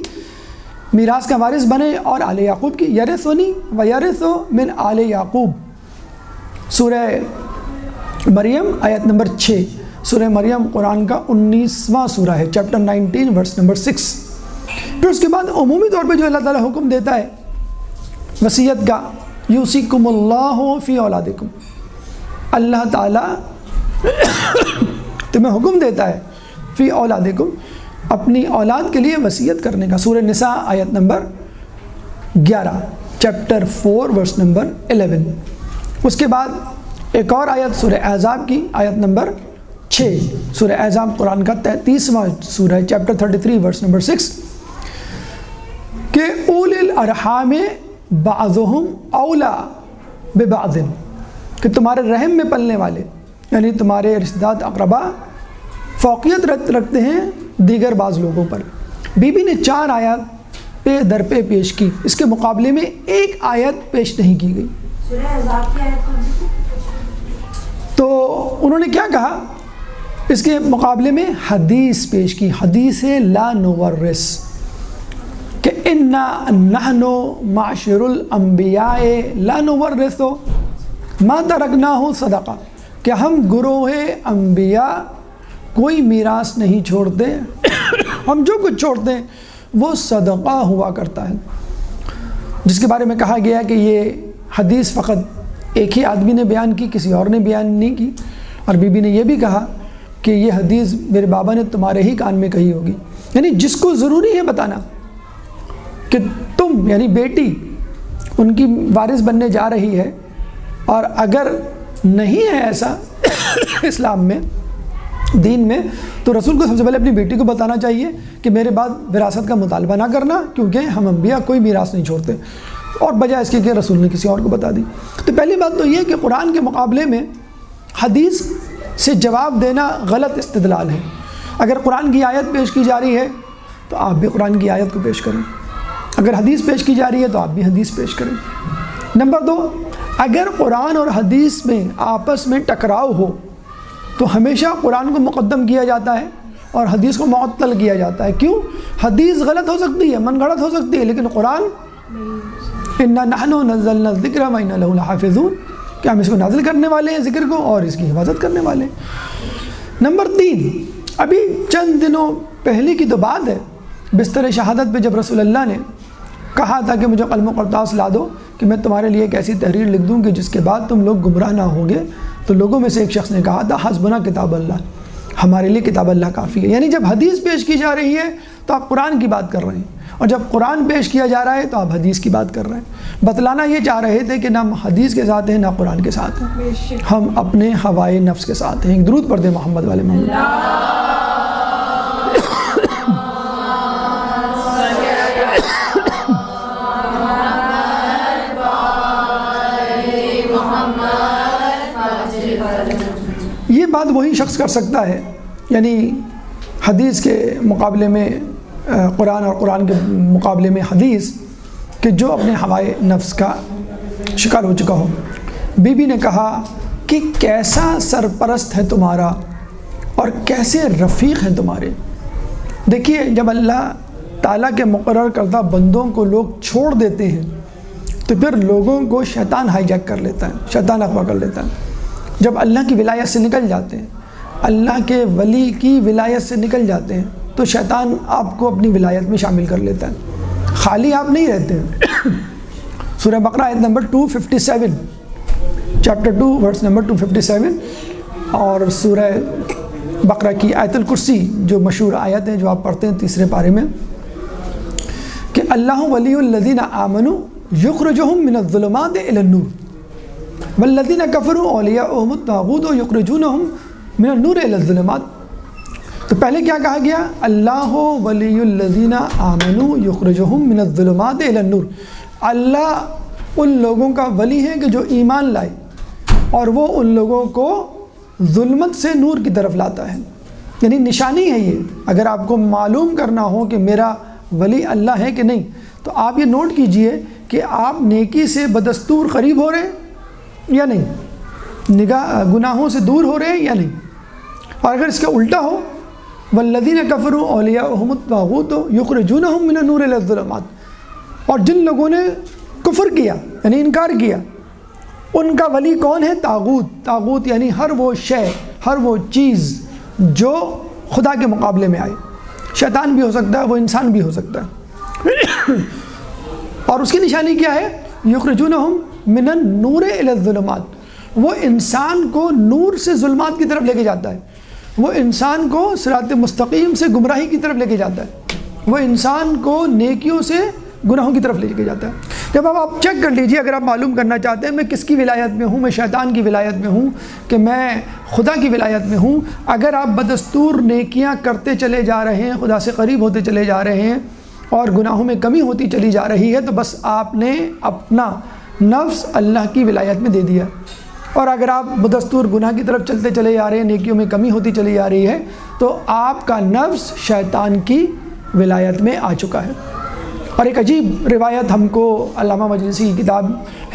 میراث کا وارث بنے اور آل یعقوب کی. یرثنی و یرث من آل یعقوب، سورہ مریم آیت نمبر 6. سورہ مریم قرآن کا 19واں سورہ ہے، چیپٹر 19 ورس نمبر 6. پھر اس کے بعد عمومی طور پہ جو اللہ تعالیٰ حکم دیتا ہے وصیت کا، یوصیکم اللہ فی اولادکم، اللہ تعالیٰ تمہیں حکم دیتا ہے فی اولادکم، اپنی اولاد کے لیے وصیت کرنے کا. سورہ نساء آیت نمبر 11، چیپٹر 4 ورس نمبر 11. اس کے بعد ایک اور آیت سورہ احزاب کی آیت نمبر 6. سورہ احزاب قرآن کا 33واں سورہ، چیپٹر 33 ورس نمبر 6، کہ اولی الارحام بعضهم اولا ببعض، کہ تمہارے رحم میں پلنے والے یعنی تمہارے رشتہ دار اقربا فوقیت رکھتے ہیں دیگر بعض لوگوں پر. بی بی نے 4 آیات پہ در پہ پیش کی، اس کے مقابلے میں ایک آیت پیش نہیں کی گئی. تو انہوں نے کیا کہا؟ اس کے مقابلے میں حدیث پیش کی، حدیث لا نورث، کہ انا نحن معاشر الانبیاء لا نورث ما ترکناہ صدقہ، کہ ہم گروہ انبیاء کوئی میراث نہیں چھوڑتے، ہم جو کچھ چھوڑتے ہیں وہ صدقہ ہوا کرتا ہے. جس کے بارے میں کہا گیا کہ یہ حدیث فقط ایک ہی آدمی نے بیان کی، کسی اور نے بیان نہیں کی. اور بی بی نے یہ بھی کہا کہ یہ حدیث میرے بابا نے تمہارے ہی کان میں کہی ہوگی. یعنی جس کو ضروری ہے بتانا کہ تم یعنی بیٹی ان کی وارث بننے جا رہی ہے، اور اگر نہیں ہے ایسا اسلام میں، دین میں، تو رسول کو سب سے پہلے اپنی بیٹی کو بتانا چاہیے کہ میرے بعد وراثت کا مطالبہ نہ کرنا، کیونکہ ہم انبیاء کوئی میراث نہیں چھوڑتے، اور بجائے اس کے کہ رسول نے کسی اور کو بتا دی. تو پہلی بات تو یہ کہ قرآن کے مقابلے میں حدیث سے جواب دینا غلط استدلال ہے. اگر قرآن کی آیت پیش کی جا رہی ہے تو آپ بھی قرآن کی آیت کو پیش کریں، اگر حدیث پیش کی جا رہی ہے تو آپ بھی حدیث پیش کریں. نمبر 2، اگر قرآن اور حدیث میں آپس میں ٹکراؤ ہو تو ہمیشہ قرآن کو مقدم کیا جاتا ہے اور حدیث کو معطل کیا جاتا ہے. کیوں؟ حدیث غلط ہو سکتی ہے، من گھڑت ہو سکتی ہے، لیکن قرآن انا نحن نزلنا الذکر و انا لہ لحافظون، کہ ہم اس کو نازل کرنے والے ہیں ذکر کو اور اس کی حفاظت کرنے والے ہیں. نمبر 3، ابھی چند دنوں پہلے کی تو بات ہے، بستر شہادت پہ جب رسول اللہ نے کہا تھا کہ مجھے قلم و کرتاس لا دو کہ میں تمہارے لیے ایک ایسی تحریر لکھ دوں کہ جس کے بعد تم لوگ گمراہ نہ ہوگے، تو لوگوں میں سے ایک شخص نے کہا تھا حسبنا کتاب اللہ، ہمارے لیے کتاب اللہ کافی ہے. یعنی جب حدیث پیش کی جا رہی ہے تو آپ قرآن کی بات کر رہے ہیں، اور جب قرآن پیش کیا جا رہا ہے تو آپ حدیث کی بات کر رہے ہیں. بتلانا یہ چاہ رہے تھے کہ نہ ہم حدیث کے ساتھ ہیں نہ قرآن کے ساتھ ہیں، ہم اپنے ہوائے نفس کے ساتھ ہیں. درود پڑھ دیں محمد والے محمد. یہ بات وہی شخص کر سکتا ہے، یعنی حدیث کے مقابلے میں قرآن اور قرآن کے مقابلے میں حدیث، کہ جو اپنے ہوائے نفس کا شکار ہو چکا ہو. بی بی نے کہا کہ کیسا سرپرست ہے تمہارا اور کیسے رفیق ہیں تمہارے. دیکھیے جب اللہ تعالیٰ کے مقرر کردہ بندوں کو لوگ چھوڑ دیتے ہیں تو پھر لوگوں کو شیطان ہائی جیک کر لیتا ہے، شیطان اغوا کر لیتا ہے. جب اللہ کی ولایت سے نکل جاتے ہیں، اللہ کے ولی کی ولایت سے نکل جاتے ہیں، تو شیطان آپ کو اپنی ولایت میں شامل کر لیتا ہے، خالی آپ نہیں رہتے ہیں. سورہ بقرہ آیت نمبر 257، چیپٹر 2 ورس نمبر 257، اور سورہ بقرہ کی آیت الکرسی جو مشہور آیت ہے جو آپ پڑھتے ہیں تیسرے پارے میں، کہ اللہ ولی الذین آمنوا یخرجہم من الظلمات الی النور والذین کفروا اولیاؤہم الطاغوت یخرجونہم من النور الی الظلمات. تو پہلے کیا کہا گیا؟ اللہ ولی الذین آمنوا یخرجہم من الظلمات الی النور، اللہ ان لوگوں کا ولی ہے کہ جو ایمان لائے اور وہ ان لوگوں کو ظلمت سے نور کی طرف لاتا ہے۔ یعنی نشانی ہے یہ، اگر آپ کو معلوم کرنا ہو کہ میرا ولی اللہ ہے کہ نہیں، تو آپ یہ نوٹ کیجئے کہ آپ نیکی سے بدستور قریب ہو رہے ہیں یا نہیں، گناہوں سے دور ہو رہے ہیں یا نہیں۔ اور اگر اس کا الٹا ہو، والذین کفروا اولیاؤہم الطاغوت یخرجونہم من النور الی الظلمات، اور جن لوگوں نے کفر کیا یعنی انکار کیا، ان کا ولی کون ہے؟ طاغوت۔ طاغوت یعنی ہر وہ شے، ہر وہ چیز جو خدا کے مقابلے میں آئے۔ شیطان بھی ہو سکتا ہے، وہ انسان بھی ہو سکتا ہے۔ اور اس کی نشانی کیا ہے؟ یخرجونہم من النور الی الظلمات، وہ انسان کو نور سے ظلمات کی طرف لے کے جاتا ہے، وہ انسان کو صراط مستقیم سے گمراہی کی طرف لے کے جاتا ہے، وہ انسان کو نیکیوں سے گناہوں کی طرف لے کے جاتا ہے۔ جب آپ چیک کر لیجئے، اگر آپ معلوم کرنا چاہتے ہیں میں کس کی ولایت میں ہوں، میں شیطان کی ولایت میں ہوں کہ میں خدا کی ولایت میں ہوں، اگر آپ بدستور نیکیاں کرتے چلے جا رہے ہیں، خدا سے قریب ہوتے چلے جا رہے ہیں اور گناہوں میں کمی ہوتی چلی جا رہی ہے، تو بس آپ نے اپنا نفس اللہ کی ولایت میں دے دیا۔ اور اگر آپ بدستور گناہ کی طرف چلتے چلے جا رہے ہیں، نیکیوں میں کمی ہوتی چلی جا رہی ہے، تو آپ کا نفس شیطان کی ولایت میں آ چکا ہے۔ اور ایک عجیب روایت ہم کو علامہ مجلسی کی کتاب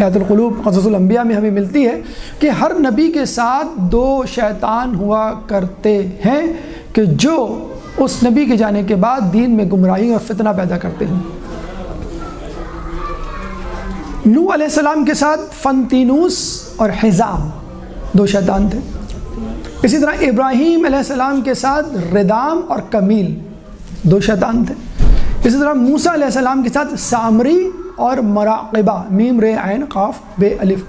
حیات القلوب قصص الانبیاء میں ہمیں ملتی ہے کہ ہر نبی کے ساتھ 2 شیطان ہوا کرتے ہیں کہ جو اس نبی کے جانے کے بعد دین میں گمراہی اور فتنہ پیدا کرتے ہیں۔ نوح علیہ السلام کے ساتھ فنتینوس اور حزام 2 شیطان تھے۔ اسی طرح ابراہیم علیہ السلام کے ساتھ ردام اور کمیل 2 شیطان تھے۔ اسی طرح موسیٰ علیہ السلام کے ساتھ سامری اور مراقبہ میم رے عین قاف بے الف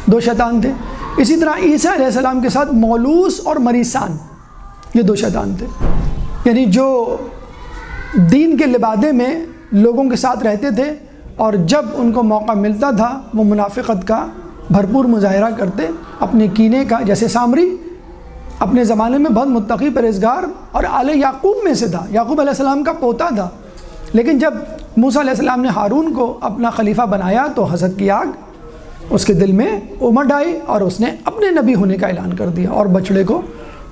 2 شیطان تھے۔ اسی طرح عیسیٰ علیہ السلام کے ساتھ مولوس اور مریسان یہ 2 شیطان تھے، یعنی جو دین کے لبادے میں لوگوں کے ساتھ رہتے تھے اور جب ان کو موقع ملتا تھا وہ منافقت کا بھرپور مظاہرہ کرتے، اپنے کینے کا۔ جیسے سامری اپنے زمانے میں بہت متقی پرہیزگار اور آل یعقوب میں سے تھا، یعقوب علیہ السلام کا پوتا تھا، لیکن جب موسیٰ علیہ السلام نے ہارون کو اپنا خلیفہ بنایا تو حسد کی آگ اس کے دل میں امڈ آئی اور اس نے اپنے نبی ہونے کا اعلان کر دیا اور بچڑے کو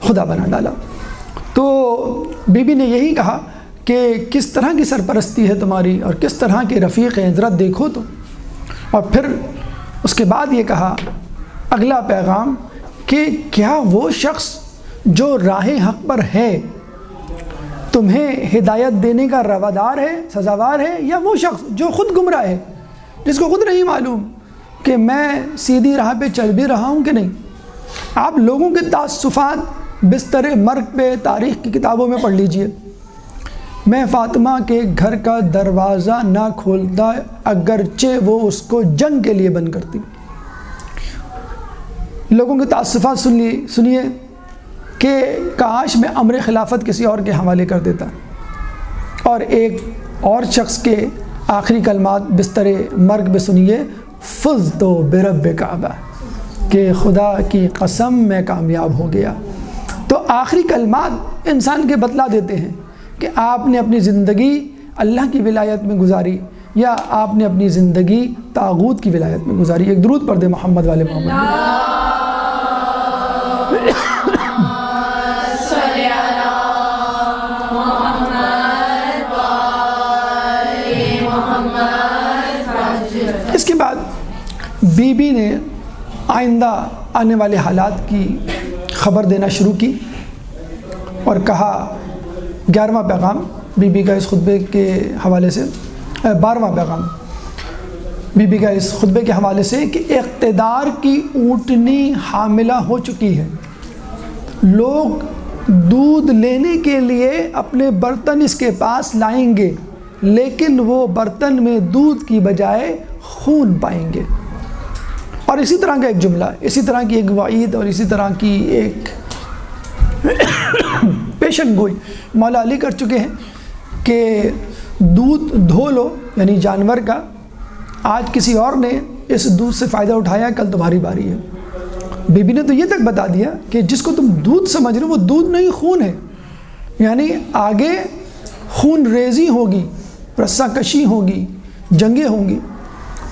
خدا بنا ڈالا۔ تو بی بی نے یہی کہا کہ کس طرح کی سرپرستی ہے تمہاری اور کس طرح کے رفیق ہیں، ذرا دیکھو تو۔ اور پھر اس کے بعد یہ کہا اگلا پیغام کہ کیا وہ شخص جو راہ حق پر ہے تمہیں ہدایت دینے کا روادار ہے، سزاوار ہے، یا وہ شخص جو خود گمراہ ہے، جس کو خود نہیں معلوم کہ میں سیدھی راہ پہ چل بھی رہا ہوں کہ نہیں۔ آپ لوگوں کے تعصفات بستر مرگ پہ تاریخ کی کتابوں میں پڑھ لیجئے۔ میں فاطمہ کے گھر کا دروازہ نہ کھولتا اگرچہ وہ اس کو جنگ کے لیے بند کرتی۔ لوگوں کے تعصفات سنیے کہ کاش میں امر خلافت کسی اور کے حوالے کر دیتا، اور ایک اور شخص کے آخری کلمات بستر مرگ میں سنیے، فزت برب کعبہ، کہ خدا کی قسم میں کامیاب ہو گیا۔ تو آخری کلمات انسان کے بتلا دیتے ہیں کہ آپ نے اپنی زندگی اللہ کی ولایت میں گزاری یا آپ نے اپنی زندگی طاغوت کی ولایت میں گزاری۔ ایک درود پڑھ دے محمد والے محمد۔ اس کے بعد بی بی نے آئندہ آنے والے حالات کی خبر دینا شروع کی اور کہا 11واں پیغام بی بی کا اس خطبے کے حوالے سے، 12واں پیغام بی بی کا اس خطبے کے حوالے سے کہ اقتدار کی اونٹنی حاملہ ہو چکی ہے، لوگ دودھ لینے کے لیے اپنے برتن اس کے پاس لائیں گے لیکن وہ برتن میں دودھ کی بجائے خون پائیں گے۔ اور اسی طرح کا ایک جملہ، اسی طرح کی ایک وعید اور اسی طرح کی ایک پیشن گوئی مولا علی کر چکے ہیں کہ دودھ دھو لو، یعنی جانور کا، آج کسی اور نے اس دودھ سے فائدہ اٹھایا، کل تمہاری باری ہے۔ بی بی نے تو یہ تک بتا دیا کہ جس کو تم دودھ سمجھ رہے ہو وہ دودھ نہیں، خون ہے۔ یعنی آگے خون ریزی ہوگی، رسہ کشی ہوگی، جنگیں ہوں گی،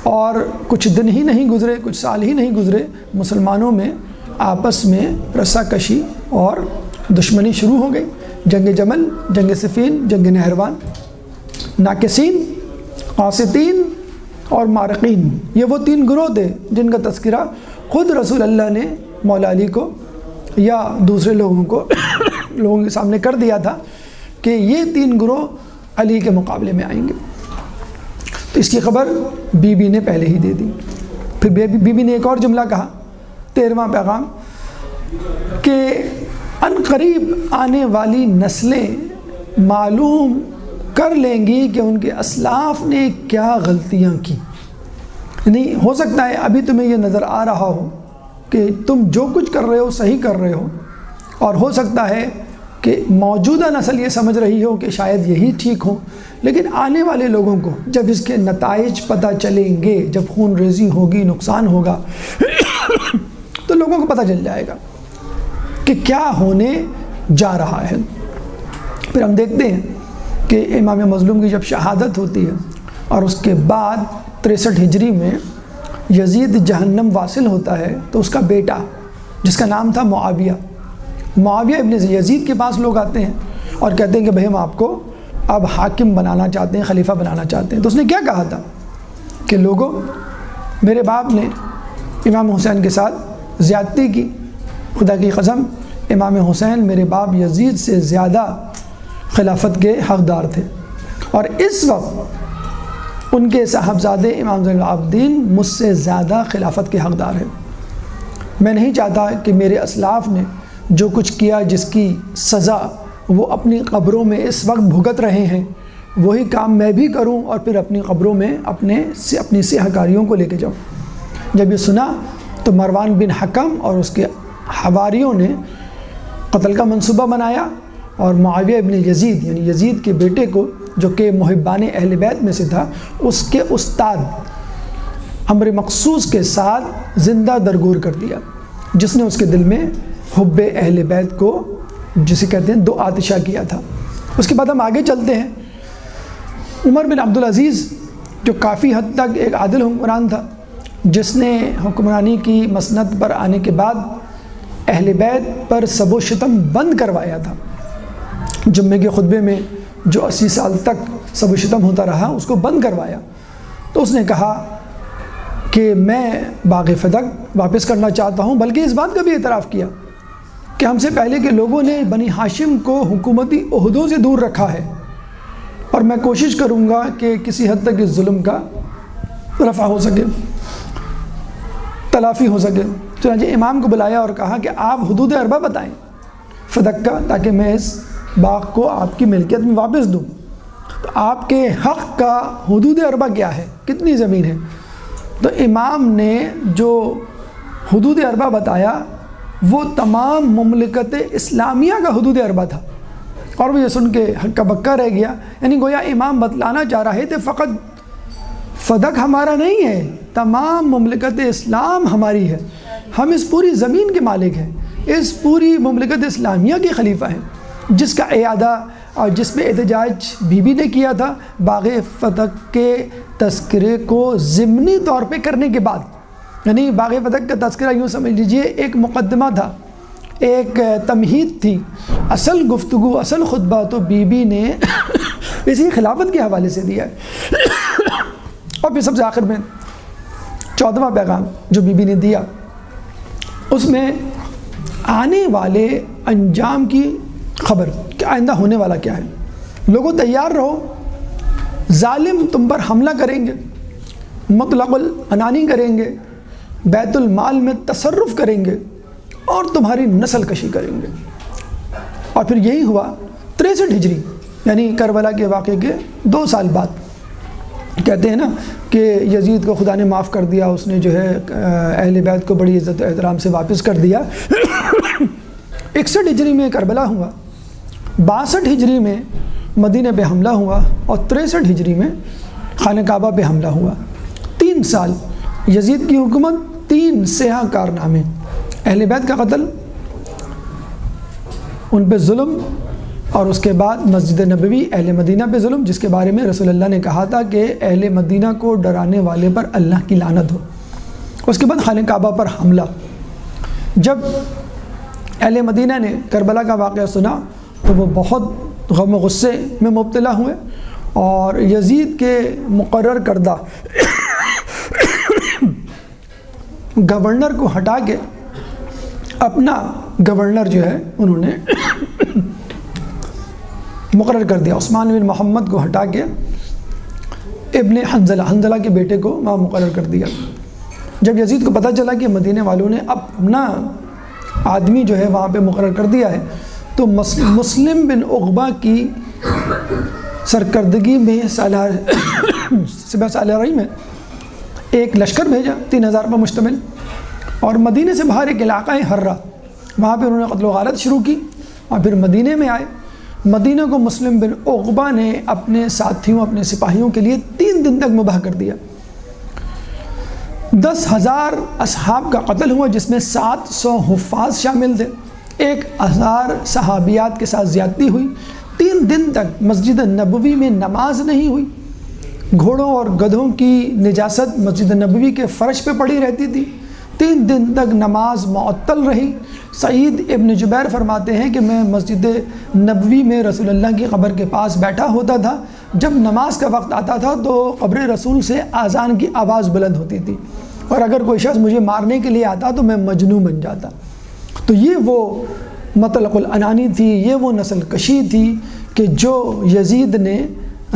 اور کچھ دن ہی نہیں گزرے، کچھ سال ہی نہیں گزرے، مسلمانوں میں آپس میں رسہ کشی اور دشمنی شروع ہو گئی۔ جنگ جمل، جنگ صفین، جنگ نہروان، ناکسین، قاسطین اور مارقین، یہ وہ 3 گروہ تھے جن کا تذکرہ خود رسول اللہ نے مولا علی کو یا دوسرے لوگوں کے سامنے کر دیا تھا کہ یہ 3 گروہ علی کے مقابلے میں آئیں گے۔ تو اس کی خبر بی بی نے پہلے ہی دے دی۔ پھر بی بی نے ایک اور جملہ کہا، 13واں پیغام، کہ ان قریب آنے والی نسلیں معلوم کر لیں گی کہ ان کے اسلاف نے کیا غلطیاں کی۔ یعنی ہو سکتا ہے ابھی تمہیں یہ نظر آ رہا ہو کہ تم جو کچھ کر رہے ہو صحیح کر رہے ہو، اور ہو سکتا ہے کہ موجودہ نسل یہ سمجھ رہی ہو کہ شاید یہی ٹھیک ہو، لیکن آنے والے لوگوں کو جب اس کے نتائج پتہ چلیں گے، جب خون ریزی ہوگی، نقصان ہوگا، تو لوگوں کو پتہ چل جائے گا کہ کیا ہونے جا رہا ہے۔ پھر ہم دیکھتے ہیں کہ امام مظلوم کی جب شہادت ہوتی ہے اور اس کے بعد 63 ہجری میں یزید جہنم واصل ہوتا ہے، تو اس کا بیٹا جس کا نام تھا معاویہ ابن یزید کے پاس لوگ آتے ہیں اور کہتے ہیں کہ بھئی ہم آپ کو اب حاکم بنانا چاہتے ہیں، خلیفہ بنانا چاہتے ہیں۔ تو اس نے کیا کہا تھا کہ لوگوں، میرے باپ نے امام حسین کے ساتھ زیادتی کی، خدا کی قسم امام حسین میرے باپ یزید سے زیادہ خلافت کے حقدار تھے، اور اس وقت ان کے صاحبزادے امام زین العابدین مجھ سے زیادہ خلافت کے حقدار ہیں۔ میں نہیں چاہتا کہ میرے اسلاف نے جو کچھ کیا، جس کی سزا وہ اپنی قبروں میں اس وقت بھگت رہے ہیں، وہی کام میں بھی کروں اور پھر اپنی قبروں میں اپنی سیاہ کاریوں کو لے کے جاؤں۔ جب یہ سنا تو مروان بن حکم اور اس کے حواریوں نے قتل کا منصوبہ بنایا، اور معاویہ ابن یزید یعنی یزید کے بیٹے کو، جو کہ محبان اہل بیت میں سے تھا، اس کے استاد امر مخصوص کے ساتھ زندہ درگور کر دیا، جس نے اس کے دل میں حب اہل بیت کو، جسے کہتے ہیں، دو آتشہ کیا تھا۔ اس کے بعد ہم آگے چلتے ہیں۔ عمر بن عبدالعزیز، جو کافی حد تک ایک عادل حکمران تھا، جس نے حکمرانی کی مسند پر آنے کے بعد اہل بیت پر سب و شتم بند کروایا تھا۔ جمعے کے خطبے میں جو 80 سال تک سب و شتم ہوتا رہا، اس کو بند کروایا۔ تو اس نے کہا کہ میں باغ فدق واپس کرنا چاہتا ہوں، بلکہ اس بات کا بھی اعتراف کیا کہ ہم سے پہلے کے لوگوں نے بنی ہاشم کو حکومتی عہدوں سے دور رکھا ہے، اور میں کوشش کروں گا کہ کسی حد تک اس ظلم کا رفع ہو سکے، تلافی ہو سکے۔ چنانچہ امام کو بلایا اور کہا کہ آپ حدود اربع بتائیں فدق کا، تاکہ میں اس باغ کو آپ کی ملکیت میں واپس دوں۔ تو آپ کے حق کا حدود اربع کیا ہے، کتنی زمین ہے؟ تو امام نے جو حدود اربع بتایا وہ تمام مملکت اسلامیہ کا حدود اربع تھا، اور وہ یہ سن کے ہکا بکا رہ گیا۔ یعنی گویا امام بتلانا چاہ رہے تھے فقط فدق ہمارا نہیں ہے، تمام مملکت اسلام ہماری ہے، ہم اس پوری زمین کے مالک ہیں، اس پوری مملکت اسلامیہ کے خلیفہ ہیں، جس کا اعادہ اور جس پہ احتجاج بی بی نے کیا تھا باغ فتح کے تذکرے کو ضمنی طور پہ کرنے کے بعد۔ یعنی باغ فتح کا تذکرہ یوں سمجھ لیجئے ایک مقدمہ تھا، ایک تمہید تھی، اصل گفتگو، اصل خطبہ تو بی بی نے اسی خلافت کے حوالے سے دیا ہے۔ اور پھر سب سے آخر میں 14واں پیغام جو بی بی نے دیا، اس میں آنے والے انجام کی خبر کہ آئندہ ہونے والا کیا ہے۔ لوگوں تیار رہو، ظالم تم پر حملہ کریں گے، مطلق العنانی کریں گے، بیت المال میں تصرف کریں گے، اور تمہاری نسل کشی کریں گے۔ اور پھر یہی ہوا 63 ہجری یعنی کربلا کے واقعے کے 2 سال بعد۔ کہتے ہیں نا کہ یزید کو خدا نے معاف کر دیا، اس نے جو ہے اہل بیت کو بڑی عزت و احترام سے واپس کر دیا۔ 61 ہجری میں کربلا ہوا، 62 ہجری میں مدینہ پہ حملہ ہوا، اور 63 ہجری میں خانہ کعبہ پہ حملہ ہوا۔ 3 سال یزید کی حکومت، 3 سیاہ کارنامے، اہل بیت کا قتل، ان پہ ظلم، اور اس کے بعد مسجد نبوی اہل مدینہ پہ ظلم، جس کے بارے میں رسول اللہ نے کہا تھا کہ اہل مدینہ کو ڈرانے والے پر اللہ کی لعنت ہو۔ اس کے بعد خانہ کعبہ پر حملہ۔ جب اہل مدینہ نے کربلا کا واقعہ سنا تو وہ بہت غم و غصے میں مبتلا ہوئے اور یزید کے مقرر کردہ گورنر کو ہٹا کے اپنا گورنر جو ہے انہوں نے مقرر کر دیا۔ عثمان بن محمد کو ہٹا کے ابن حنظلہ کے بیٹے کو وہاں مقرر کر دیا۔ جب یزید کو پتہ چلا کہ مدینے والوں نے اپنا آدمی جو ہے وہاں پہ مقرر کر دیا ہے تو مسلم بن عقبہ کی سرکردگی میں صبح سالاری میں ایک لشکر بھیجا 3000 پر مشتمل، اور مدینے سے باہر ایک علاقہ ہے ہرہ، وہاں پہ انہوں نے قتل و غارت شروع کی اور پھر مدینے میں آئے۔ مدینہ کو مسلم بن عقبہ نے اپنے ساتھیوں اپنے سپاہیوں کے لیے 3 دن تک مباح کر دیا۔ 10,000 اصحاب کا قتل ہوا، جس میں 700 حفاظ شامل تھے۔ 1,000 صحابیات کے ساتھ زیادتی ہوئی۔ 3 دن تک مسجد نبوی میں نماز نہیں ہوئی۔ گھوڑوں اور گدھوں کی نجاست مسجد نبوی کے فرش پہ پڑی رہتی تھی۔ 3 دن تک نماز معطل رہی۔ سعید ابن جبیر فرماتے ہیں کہ میں مسجد نبوی میں رسول اللہ کی قبر کے پاس بیٹھا ہوتا تھا، جب نماز کا وقت آتا تھا تو قبر رسول سے اذان کی آواز بلند ہوتی تھی، اور اگر کوئی شخص مجھے مارنے کے لیے آتا تو میں مجنون بن جاتا۔ تو یہ وہ مطلق العنانی تھی، یہ وہ نسل کشی تھی کہ جو یزید نے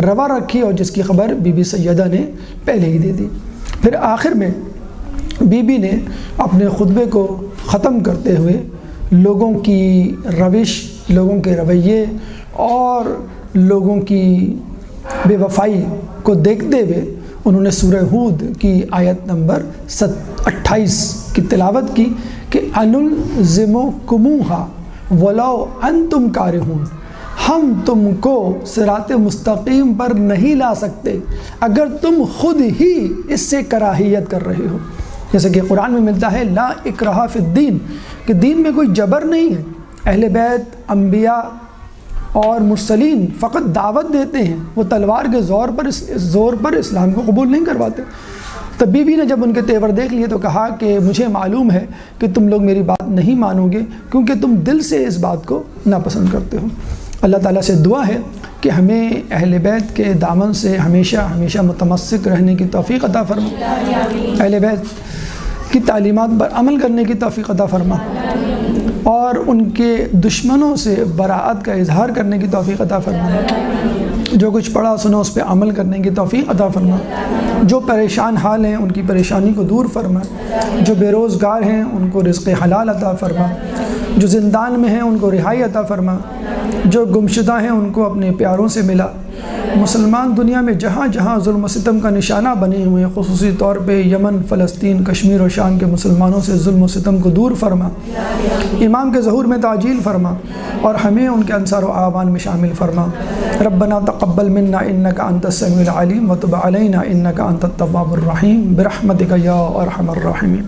روا رکھی اور جس کی خبر بی بی سیدہ نے پہلے ہی دے دی۔ پھر آخر میں بی بی نے اپنے خطبے کو ختم کرتے ہوئے لوگوں کی روش، لوگوں کے رویے اور لوگوں کی بے وفائی کو دیکھتے ہوئے انہوں نے سورہ ہود کی آیت نمبر 28 کی تلاوت کی کہ انلزمکموہا ولو انتم کارہون، ہم تم کو صراط مستقیم پر نہیں لا سکتے اگر تم خود ہی اس سے کراہیت کر رہے ہو۔ جیسے کہ قرآن میں ملتا ہے لا اکراہ فی الدین، کہ دین میں کوئی جبر نہیں ہے۔ اہل بیت، انبیاء اور مرسلین فقط دعوت دیتے ہیں، وہ تلوار کے زور پر اسلام کو قبول نہیں کرواتے۔ تب بی بی نے جب ان کے تیور دیکھ لیے تو کہا کہ مجھے معلوم ہے کہ تم لوگ میری بات نہیں مانو گے، کیونکہ تم دل سے اس بات کو ناپسند کرتے ہو۔ اللہ تعالیٰ سے دعا ہے کہ ہمیں اہل بیت کے دامن سے ہمیشہ ہمیشہ متمسک رہنے کی توفیق عطا فرما، اہل بیت کی تعلیمات پر عمل کرنے کی توفیق عطا فرما، اور ان کے دشمنوں سے براءت کا اظہار کرنے کی توفیق عطا فرما۔ جو کچھ پڑھا سنا اس پہ عمل کرنے کی توفیق عطا فرما۔ جو پریشان حال ہیں ان کی پریشانی کو دور فرما۔ جو بے روزگار ہیں ان کو رزق حلال عطا فرما۔ جو زندان میں ہیں ان کو رہائی عطا فرما۔ جو گمشدہ ہیں ان کو اپنے پیاروں سے ملا۔ مسلمان دنیا میں جہاں جہاں ظلم و ستم کا نشانہ بنے ہوئے ہیں، خصوصی طور پہ یمن، فلسطین، کشمیر و شام کے مسلمانوں سے ظلم و ستم کو دور فرما، امام کے ظہور میں تعجیل فرما، اور ہمیں ان کے انصار و اعوان میں شامل فرما۔ ربنا تقبل منا انک انت السمیع العلیم وتب علینا انک انت التواب الرحیم برحمتک یا ارحم الراحمین۔